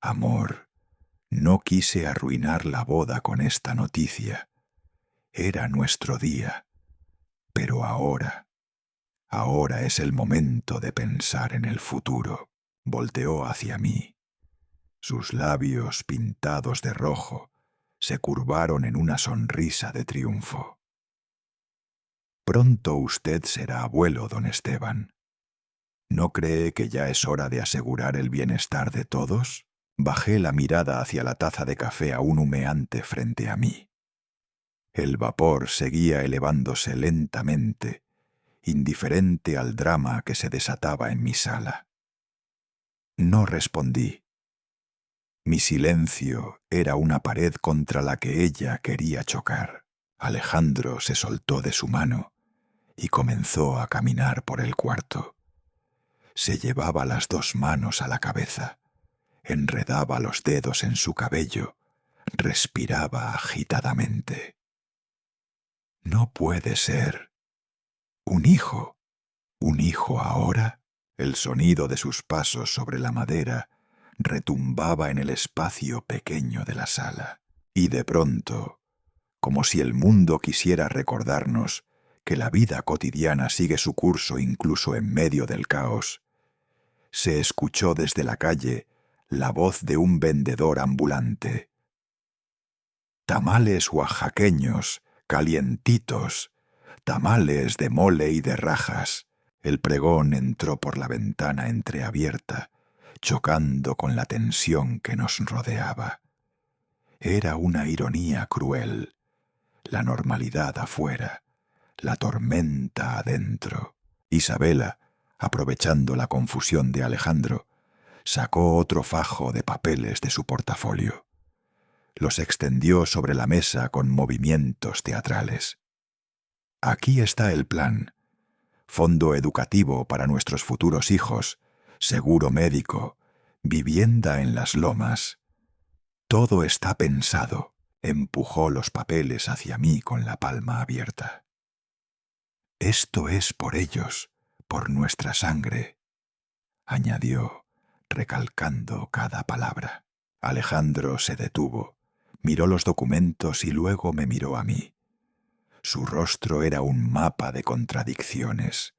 Speaker 1: Amor, no quise arruinar la boda con esta noticia. Era nuestro día, pero ahora es el momento de pensar en el futuro. Volteó hacia mí. Sus labios, pintados de rojo, se curvaron en una sonrisa de triunfo. Pronto usted será abuelo, don Esteban. ¿No cree que ya es hora de asegurar el bienestar de todos? Bajé la mirada hacia la taza de café aún humeante frente a mí. El vapor seguía elevándose lentamente, indiferente al drama que se desataba en mi sala. No respondí. Mi silencio era una pared contra la que ella quería chocar. Alejandro se soltó de su mano y comenzó a caminar por el cuarto. Se llevaba las dos manos a la cabeza, enredaba los dedos en su cabello, respiraba agitadamente. No puede ser. ¿Un hijo? ¿Un hijo ahora? El sonido de sus pasos sobre la madera retumbaba en el espacio pequeño de la sala. Y de pronto, como si el mundo quisiera recordarnos que la vida cotidiana sigue su curso incluso en medio del caos, se escuchó desde la calle la voz de un vendedor ambulante. Tamales oaxaqueños, calientitos, tamales de mole y de rajas. El pregón entró por la ventana entreabierta, chocando con la tensión que nos rodeaba. Era una ironía cruel, la normalidad afuera, la tormenta adentro. Isabela, aprovechando la confusión de Alejandro, sacó otro fajo de papeles de su portafolio. Los extendió sobre la mesa con movimientos teatrales. Aquí está el plan. Fondo educativo para nuestros futuros hijos, seguro médico, vivienda en las lomas. Todo está pensado. Empujó los papeles hacia mí con la palma abierta. Esto es por ellos, por nuestra sangre, añadió, recalcando cada palabra. Alejandro se detuvo, miró los documentos y luego me miró a mí. Su rostro era un mapa de contradicciones,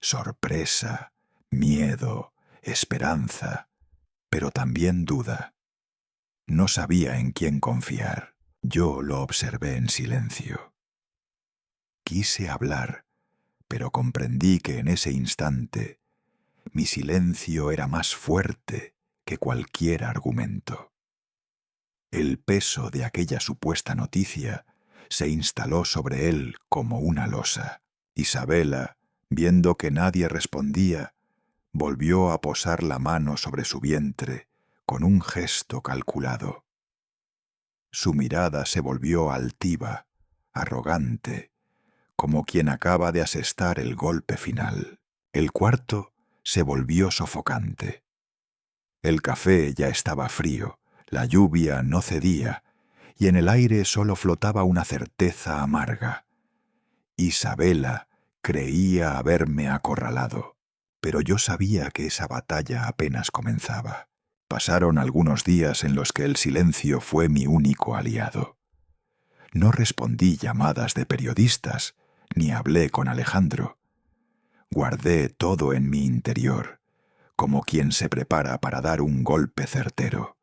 Speaker 1: sorpresa, miedo, esperanza, pero también duda. No sabía en quién confiar. Yo lo observé en silencio. Quise hablar, pero comprendí que en ese instante mi silencio era más fuerte que cualquier argumento. El peso de aquella supuesta noticia se instaló sobre él como una losa. Isabela, viendo que nadie respondía, volvió a posar la mano sobre su vientre con un gesto calculado. Su mirada se volvió altiva, arrogante, como quien acaba de asestar el golpe final. El cuarto se volvió sofocante. El café ya estaba frío, la lluvia no cedía, y en el aire solo flotaba una certeza amarga. Isabela creía haberme acorralado, pero yo sabía que esa batalla apenas comenzaba. Pasaron algunos días en los que el silencio fue mi único aliado. No respondí llamadas de periodistas, ni hablé con Alejandro. Guardé todo en mi interior, como quien se prepara para dar un golpe certero.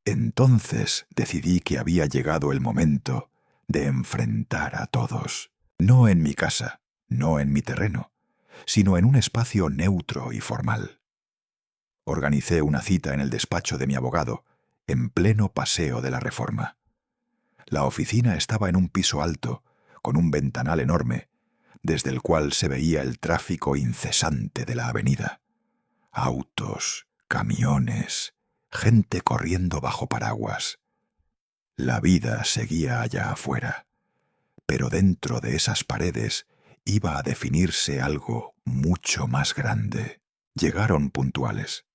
Speaker 1: Entonces decidí que había llegado el momento de enfrentar a todos, no en mi casa, no en mi terreno, sino en un espacio neutro y formal. Organicé una cita en el despacho de mi abogado, en pleno paseo de la Reforma. La oficina estaba en un piso alto, con un ventanal enorme, desde el cual se veía el tráfico incesante de la avenida. Autos, camiones, gente corriendo bajo paraguas. La vida seguía allá afuera, pero dentro de esas paredes iba a definirse algo mucho más grande. Llegaron puntuales.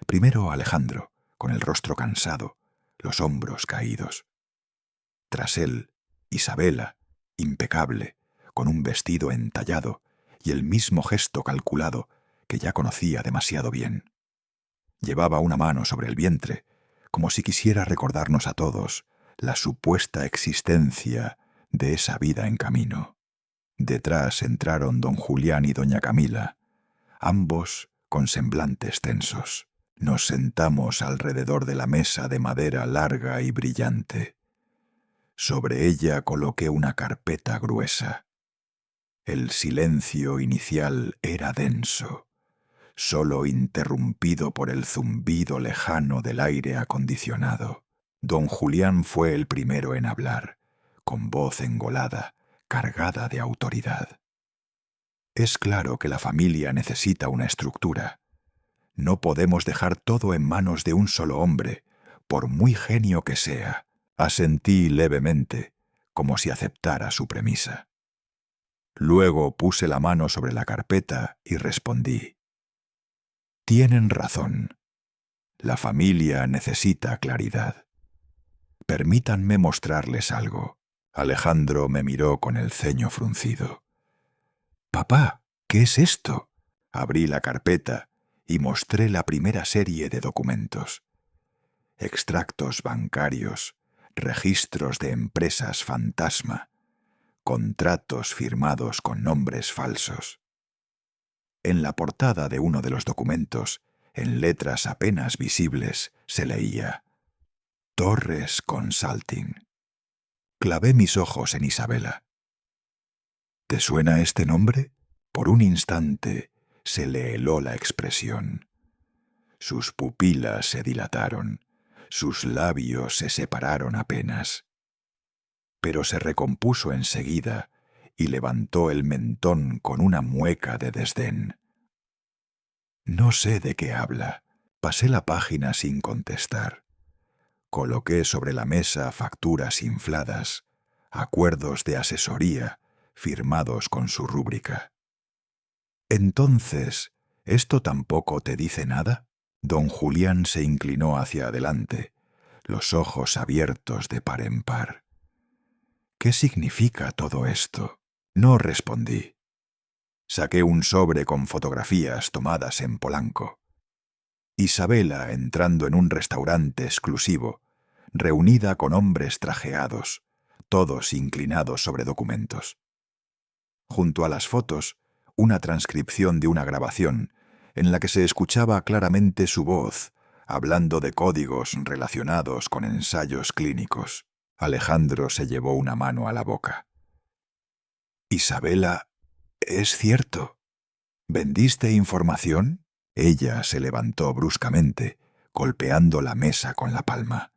Speaker 1: Primero Alejandro, con el rostro cansado, los hombros caídos. Tras él, Isabela, impecable, con un vestido entallado y el mismo gesto calculado que ya conocía demasiado bien. Llevaba una mano sobre el vientre, como si quisiera recordarnos a todos la supuesta existencia de esa vida en camino. Detrás entraron don Julián y doña Camila, ambos con semblantes tensos. Nos sentamos alrededor de la mesa de madera larga y brillante. Sobre ella coloqué una carpeta gruesa. El silencio inicial era denso, solo interrumpido por el zumbido lejano del aire acondicionado. Don Julián fue el primero en hablar, con voz engolada, cargada de autoridad. Es claro que la familia necesita una estructura. No podemos dejar todo en manos de un solo hombre, por muy genio que sea. Asentí levemente, como si aceptara su premisa. Luego puse la mano sobre la carpeta y respondí: tienen razón. La familia necesita claridad. Permítanme mostrarles algo. Alejandro me miró con el ceño fruncido. «Papá, ¿qué es esto?» Abrí la carpeta y mostré la primera serie de documentos. Extractos bancarios, registros de empresas fantasma, contratos firmados con nombres falsos. En la portada de uno de los documentos, en letras apenas visibles, se leía: Torres Consulting. Clavé mis ojos en Isabela. ¿Te suena este nombre? Por un instante se le heló la expresión. Sus pupilas se dilataron, sus labios se separaron apenas. Pero se recompuso enseguida y levantó el mentón con una mueca de desdén. No sé de qué habla. Pasé la página sin contestar. Coloqué sobre la mesa facturas infladas, acuerdos de asesoría firmados con su rúbrica. Entonces, ¿esto tampoco te dice nada? Don Julián se inclinó hacia adelante, los ojos abiertos de par en par. ¿Qué significa todo esto? No respondí. Saqué un sobre con fotografías tomadas en Polanco. Isabela entrando en un restaurante exclusivo, reunida con hombres trajeados, todos inclinados sobre documentos. Junto a las fotos, una transcripción de una grabación en la que se escuchaba claramente su voz, hablando de códigos relacionados con ensayos clínicos. Alejandro se llevó una mano a la boca. Isabela, ¿es cierto? ¿Vendiste información? Ella se levantó bruscamente, golpeando la mesa con la palma.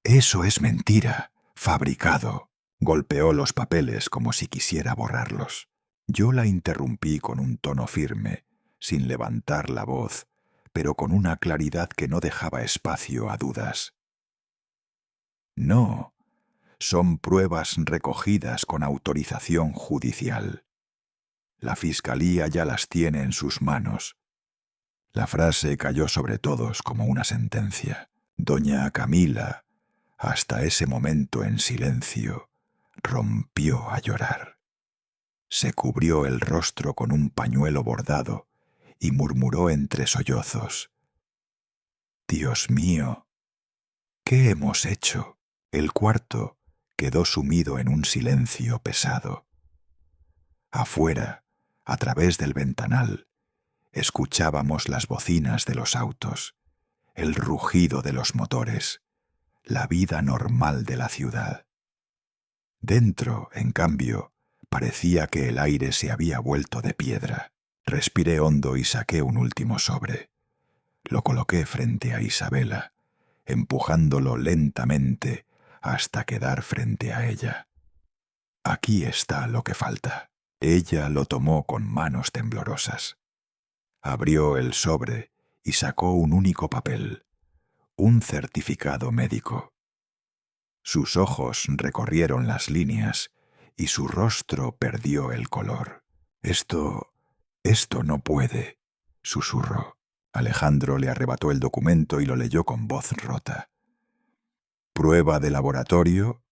Speaker 1: Eso es mentira, fabricado. Golpeó los papeles como si quisiera borrarlos. Yo la interrumpí con un tono firme, sin levantar la voz, pero con una claridad que no dejaba espacio a dudas. No, son pruebas recogidas con autorización judicial. La Fiscalía ya las tiene en sus manos. La frase cayó sobre todos como una sentencia. Doña Camila, hasta ese momento en silencio, rompió a llorar. Se cubrió el rostro con un pañuelo bordado y murmuró entre sollozos: «Dios mío, ¿qué hemos hecho?» El cuarto quedó sumido en un silencio pesado. Afuera, a través del ventanal, escuchábamos las bocinas de los autos, el rugido de los motores, la vida normal de la ciudad. Dentro, en cambio, parecía que el aire se había vuelto de piedra. Respiré hondo y saqué un último sobre. Lo coloqué frente a Isabela, empujándolo lentamente hasta quedar frente a ella. Aquí está lo que falta. Ella lo tomó con manos temblorosas. Abrió el sobre y sacó un único papel, un certificado médico. Sus ojos recorrieron las líneas y su rostro perdió el color. Esto no puede, susurró. Alejandro le arrebató el documento y lo leyó con voz rota. Prueba de laboratorio,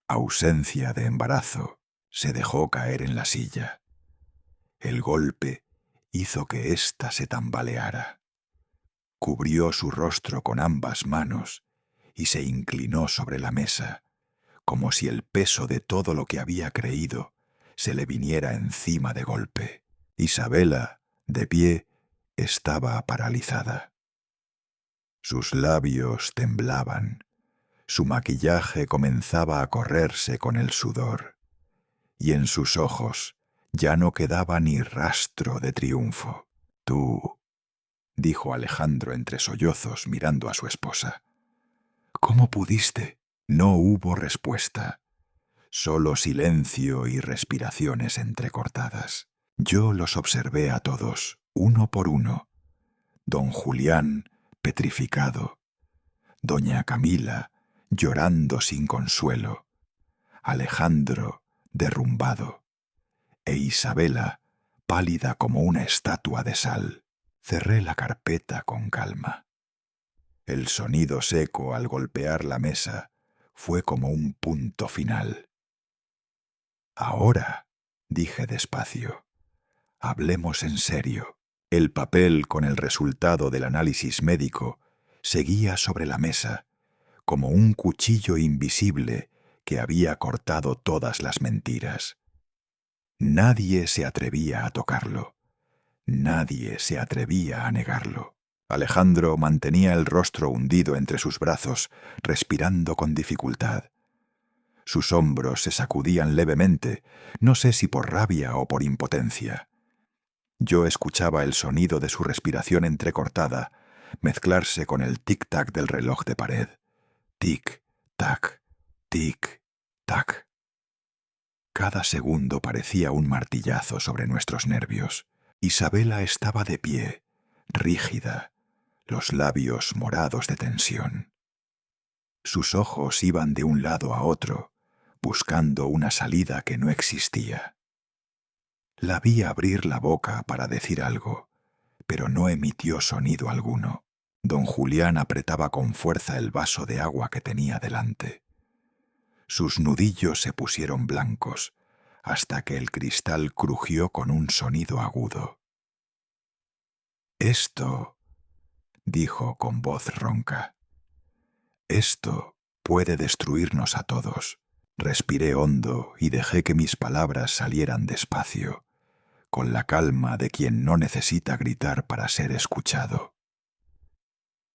Speaker 1: ausencia de embarazo. Se dejó caer en la silla. El golpe hizo que ésta se tambaleara. Cubrió su rostro con ambas manos y se inclinó sobre la mesa, como si el peso de todo lo que había creído se le viniera encima de golpe. Isabela, de pie, estaba paralizada. Sus labios temblaban, su maquillaje comenzaba a correrse con el sudor, y en sus ojos ya no quedaba ni rastro de triunfo. «Tú», dijo Alejandro entre sollozos mirando a su esposa. «¿Cómo pudiste?» No hubo respuesta, solo silencio y respiraciones entrecortadas. Yo los observé a todos, uno por uno. Don Julián, petrificado. Doña Camila, llorando sin consuelo. Alejandro, derrumbado. E Isabela, pálida como una estatua de sal. Cerré la carpeta con calma. El sonido seco al golpear la mesa fue como un punto final. «Ahora», dije despacio, «hablemos en serio». El papel con el resultado del análisis médico seguía sobre la mesa, como un cuchillo invisible que había cortado todas las mentiras. Nadie se atrevía a tocarlo. Nadie se atrevía a negarlo. Alejandro mantenía el rostro hundido entre sus brazos, respirando con dificultad. Sus hombros se sacudían levemente, no sé si por rabia o por impotencia. Yo escuchaba el sonido de su respiración entrecortada mezclarse con el tic-tac del reloj de pared. Tic-tac, tic-tac. Cada segundo parecía un martillazo sobre nuestros nervios. Isabela estaba de pie, rígida, los labios morados de tensión. Sus ojos iban de un lado a otro, buscando una salida que no existía. La vi abrir la boca para decir algo, pero no emitió sonido alguno. Don Julián apretaba con fuerza el vaso de agua que tenía delante. Sus nudillos se pusieron blancos, hasta que el cristal crujió con un sonido agudo. «Esto», dijo con voz ronca, «esto puede destruirnos a todos». Respiré hondo y dejé que mis palabras salieran despacio, con la calma de quien no necesita gritar para ser escuchado.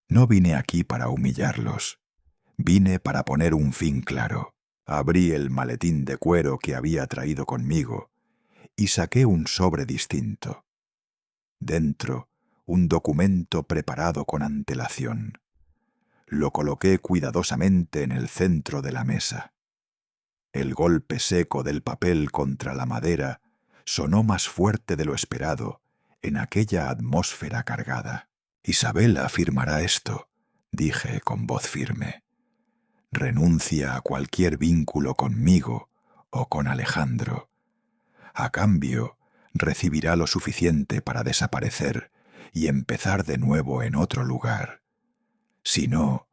Speaker 1: No vine aquí para humillarlos, vine para poner un fin claro. Abrí el maletín de cuero que había traído conmigo y saqué un sobre distinto. Dentro, un documento preparado con antelación. Lo coloqué cuidadosamente en el centro de la mesa. El golpe seco del papel contra la madera sonó más fuerte de lo esperado en aquella atmósfera cargada. «Isabela firmará esto», dije con voz firme. «Renuncia a cualquier vínculo conmigo o con Alejandro. A cambio, recibirá lo suficiente para desaparecer y empezar de nuevo en otro lugar. Si no,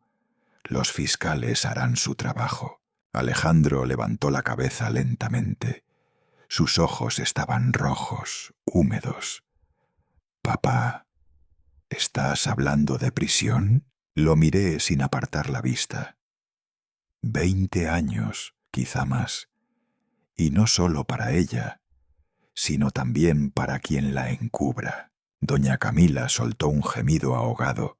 Speaker 1: los fiscales harán su trabajo». Alejandro levantó la cabeza lentamente. Sus ojos estaban rojos, húmedos. «Papá, ¿estás hablando de prisión?» Lo miré sin apartar la vista. 20 años, quizá más. Y no solo para ella, sino también para quien la encubra. Doña Camila soltó un gemido ahogado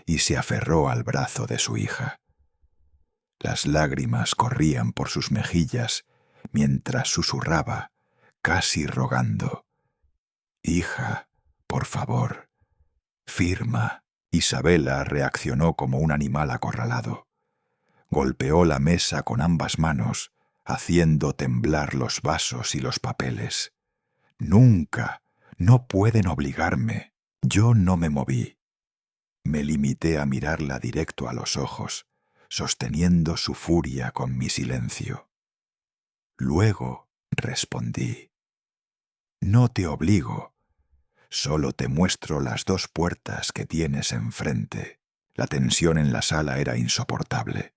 Speaker 1: y se aferró al brazo de su hija. Las lágrimas corrían por sus mejillas mientras susurraba, casi rogando: «Hija, por favor, firma». Isabela reaccionó como un animal acorralado. Golpeó la mesa con ambas manos, haciendo temblar los vasos y los papeles. «Nunca, no pueden obligarme». Yo no me moví. Me limité a mirarla directo a los ojos, sosteniendo su furia con mi silencio. Luego respondí: «No te obligo, solo te muestro las dos puertas que tienes enfrente». La tensión en la sala era insoportable.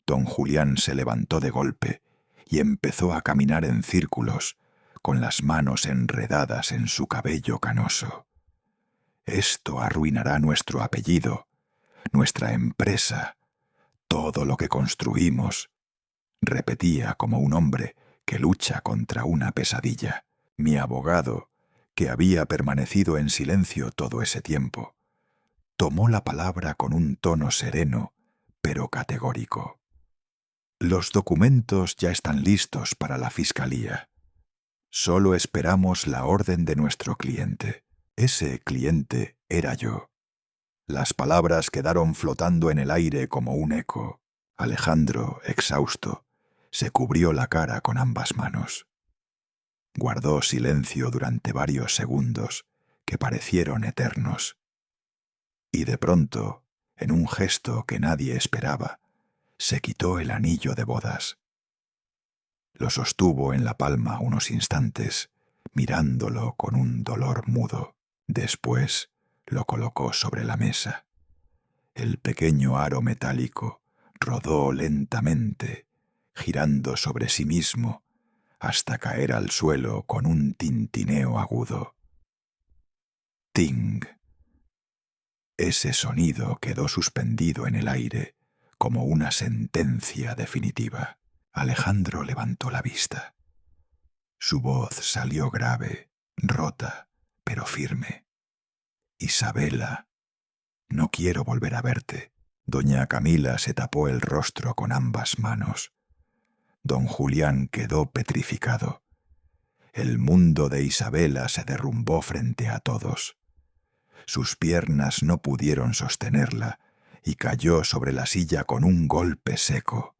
Speaker 1: Don Julián se levantó de golpe y empezó a caminar en círculos, con las manos enredadas en su cabello canoso. «Esto arruinará nuestro apellido, nuestra empresa, todo lo que construimos», repetía como un hombre que lucha contra una pesadilla. Mi abogado, que había permanecido en silencio todo ese tiempo, tomó la palabra con un tono sereno, pero categórico. «Los documentos ya están listos para la fiscalía. Solo esperamos la orden de nuestro cliente». Ese cliente era yo. Las palabras quedaron flotando en el aire como un eco. Alejandro, exhausto, se cubrió la cara con ambas manos. Guardó silencio durante varios segundos que parecieron eternos. Y de pronto, en un gesto que nadie esperaba, se quitó el anillo de bodas. Lo sostuvo en la palma unos instantes, mirándolo con un dolor mudo. Después lo colocó sobre la mesa. El pequeño aro metálico rodó lentamente, girando sobre sí mismo, hasta caer al suelo con un tintineo agudo. «Ting». Ese sonido quedó suspendido en el aire, como una sentencia definitiva. Alejandro levantó la vista. Su voz salió grave, rota, pero firme. «Isabela, no quiero volver a verte». Doña Camila se tapó el rostro con ambas manos. Don Julián quedó petrificado. El mundo de Isabela se derrumbó frente a todos. Sus piernas no pudieron sostenerla y cayó sobre la silla con un golpe seco.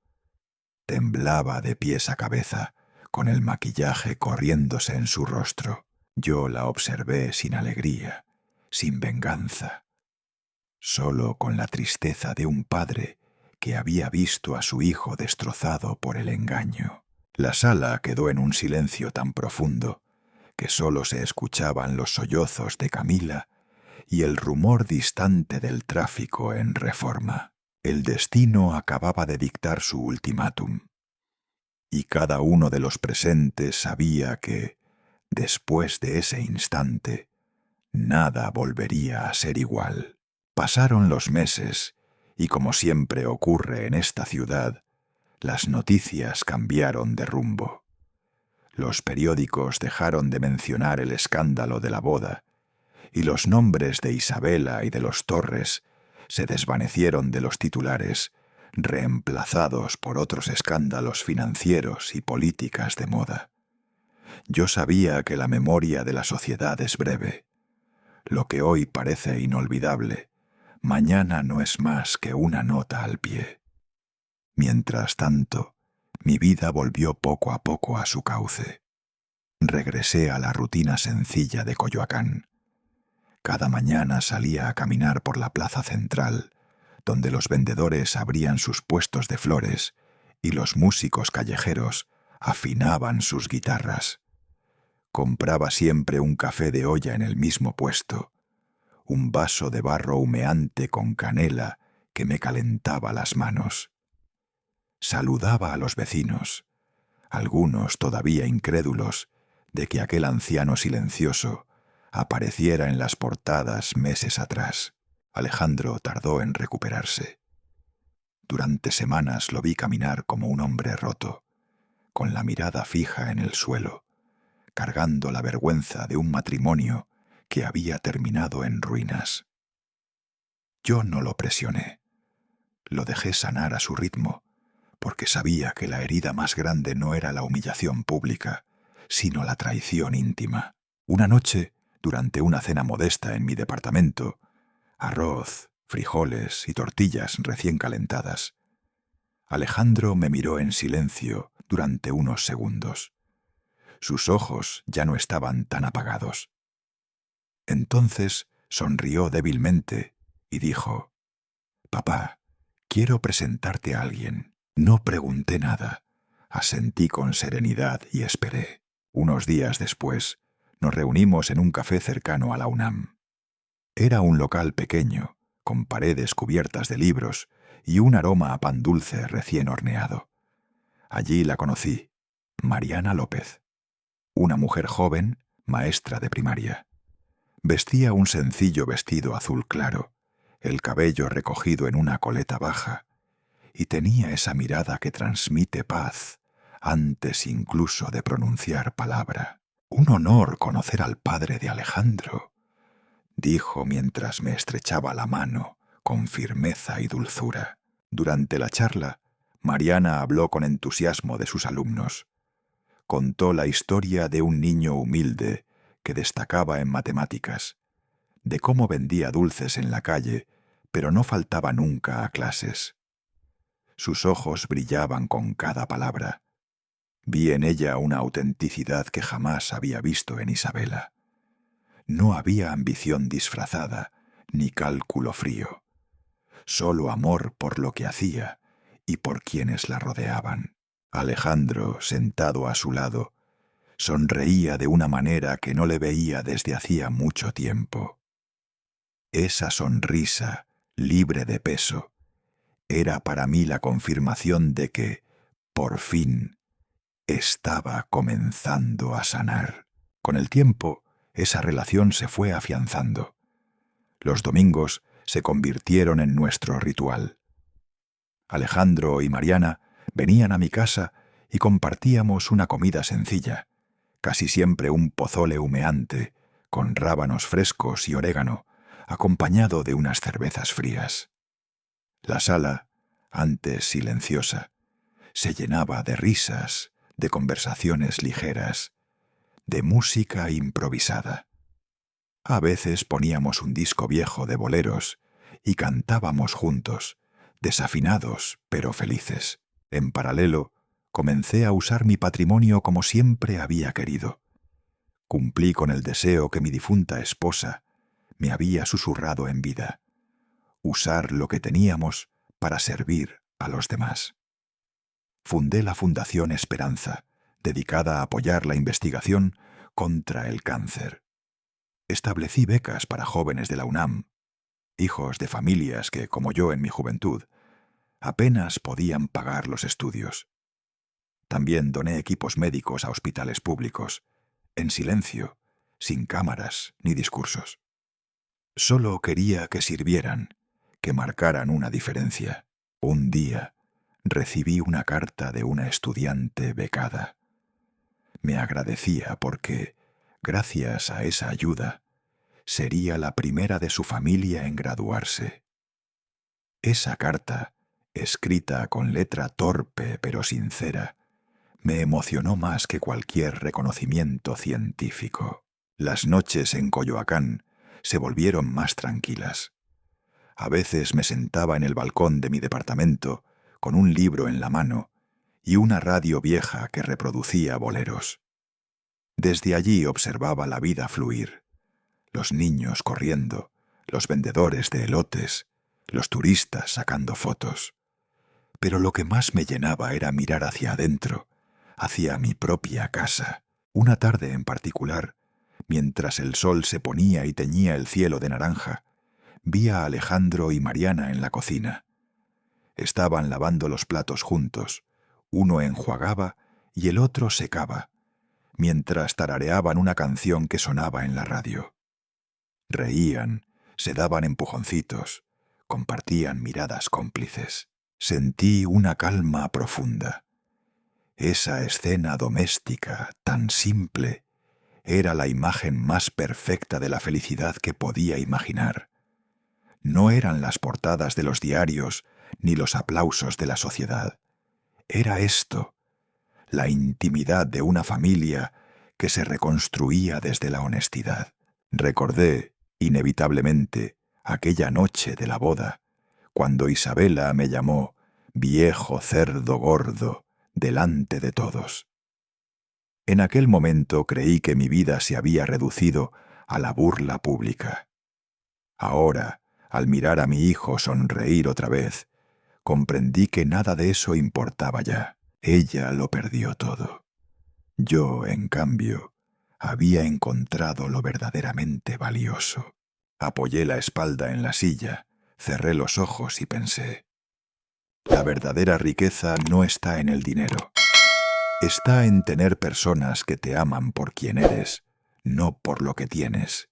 Speaker 1: Temblaba de pies a cabeza, con el maquillaje corriéndose en su rostro. Yo la observé sin alegría, sin venganza, solo con la tristeza de un padre que había visto a su hijo destrozado por el engaño. La sala quedó en un silencio tan profundo que solo se escuchaban los sollozos de Camila y el rumor distante del tráfico en Reforma. El destino acababa de dictar su ultimátum, y cada uno de los presentes sabía que, después de ese instante, nada volvería a ser igual. Pasaron los meses, y como siempre ocurre en esta ciudad, las noticias cambiaron de rumbo. Los periódicos dejaron de mencionar el escándalo de la boda, y los nombres de Isabela y de los Torres se desvanecieron de los titulares, reemplazados por otros escándalos financieros y políticas de moda. Yo sabía que la memoria de la sociedad es breve. Lo que hoy parece inolvidable, mañana no es más que una nota al pie. Mientras tanto, mi vida volvió poco a poco a su cauce. Regresé a la rutina sencilla de Coyoacán. Cada mañana salía a caminar por la plaza central, donde los vendedores abrían sus puestos de flores y los músicos callejeros afinaban sus guitarras. Compraba siempre un café de olla en el mismo puesto, un vaso de barro humeante con canela que me calentaba las manos. Saludaba a los vecinos, algunos todavía incrédulos de que aquel anciano silencioso apareciera en las portadas meses atrás. Alejandro tardó en recuperarse. Durante semanas lo vi caminar como un hombre roto, con la mirada fija en el suelo, cargando la vergüenza de un matrimonio que había terminado en ruinas. Yo no lo presioné. Lo dejé sanar a su ritmo, porque sabía que la herida más grande no era la humillación pública, sino la traición íntima. Una noche, durante una cena modesta en mi departamento, arroz, frijoles y tortillas recién calentadas, Alejandro me miró en silencio durante unos segundos. Sus ojos ya no estaban tan apagados. Entonces sonrió débilmente y dijo: «Papá, quiero presentarte a alguien». No pregunté nada. Asentí con serenidad y esperé. Unos días después, nos reunimos en un café cercano a la UNAM. Era un local pequeño, con paredes cubiertas de libros y un aroma a pan dulce recién horneado. Allí la conocí, Mariana López, una mujer joven, maestra de primaria. Vestía un sencillo vestido azul claro, el cabello recogido en una coleta baja, y tenía esa mirada que transmite paz antes incluso de pronunciar palabra. «Un honor conocer al padre de Alejandro», dijo mientras me estrechaba la mano con firmeza y dulzura. Durante la charla, Mariana habló con entusiasmo de sus alumnos. Contó la historia de un niño humilde que destacaba en matemáticas, de cómo vendía dulces en la calle, pero no faltaba nunca a clases. Sus ojos brillaban con cada palabra. Vi en ella una autenticidad que jamás había visto en Isabela. No había ambición disfrazada, ni cálculo frío. Solo amor por lo que hacía y por quienes la rodeaban. Alejandro, sentado a su lado, sonreía de una manera que no le veía desde hacía mucho tiempo. Esa sonrisa, libre de peso, era para mí la confirmación de que, por fin, estaba comenzando a sanar. Con el tiempo, esa relación se fue afianzando. Los domingos se convirtieron en nuestro ritual. Alejandro y Mariana venían a mi casa y compartíamos una comida sencilla, casi siempre un pozole humeante, con rábanos frescos y orégano, acompañado de unas cervezas frías. La sala, antes silenciosa, se llenaba de risas, de conversaciones ligeras, de música improvisada. A veces poníamos un disco viejo de boleros y cantábamos juntos, desafinados pero felices. En paralelo, comencé a usar mi patrimonio como siempre había querido. Cumplí con el deseo que mi difunta esposa me había susurrado en vida: usar lo que teníamos para servir a los demás. Fundé la Fundación Esperanza, dedicada a apoyar la investigación contra el cáncer. Establecí becas para jóvenes de la UNAM, hijos de familias que, como yo en mi juventud, apenas podían pagar los estudios. También doné equipos médicos a hospitales públicos, en silencio, sin cámaras ni discursos. Solo quería que sirvieran, que marcaran una diferencia. Un día recibí una carta de una estudiante becada. Me agradecía porque, gracias a esa ayuda, sería la primera de su familia en graduarse. Esa carta, escrita con letra torpe pero sincera, me emocionó más que cualquier reconocimiento científico. Las noches en Coyoacán se volvieron más tranquilas. A veces me sentaba en el balcón de mi departamento con un libro en la mano y una radio vieja que reproducía boleros. Desde allí observaba la vida fluir, los niños corriendo, los vendedores de elotes, los turistas sacando fotos. Pero lo que más me llenaba era mirar hacia adentro, hacia mi propia casa. Una tarde en particular, mientras el sol se ponía y teñía el cielo de naranja, vi a Alejandro y Mariana en la cocina. Estaban lavando los platos juntos, uno enjuagaba y el otro secaba, mientras tarareaban una canción que sonaba en la radio. Reían, se daban empujoncitos, compartían miradas cómplices. Sentí una calma profunda. Esa escena doméstica, tan simple, era la imagen más perfecta de la felicidad que podía imaginar. No eran las portadas de los diarios ni los aplausos de la sociedad. Era esto, la intimidad de una familia que se reconstruía desde la honestidad. Recordé, inevitablemente, aquella noche de la boda, cuando Isabela me llamó, viejo cerdo gordo, delante de todos. En aquel momento creí que mi vida se había reducido a la burla pública. Ahora, al mirar a mi hijo sonreír otra vez, comprendí que nada de eso importaba ya. Ella lo perdió todo. Yo, en cambio, había encontrado lo verdaderamente valioso. Apoyé la espalda en la silla, cerré los ojos y pensé: la verdadera riqueza no está en el dinero. Está en tener personas que te aman por quien eres, no por lo que tienes.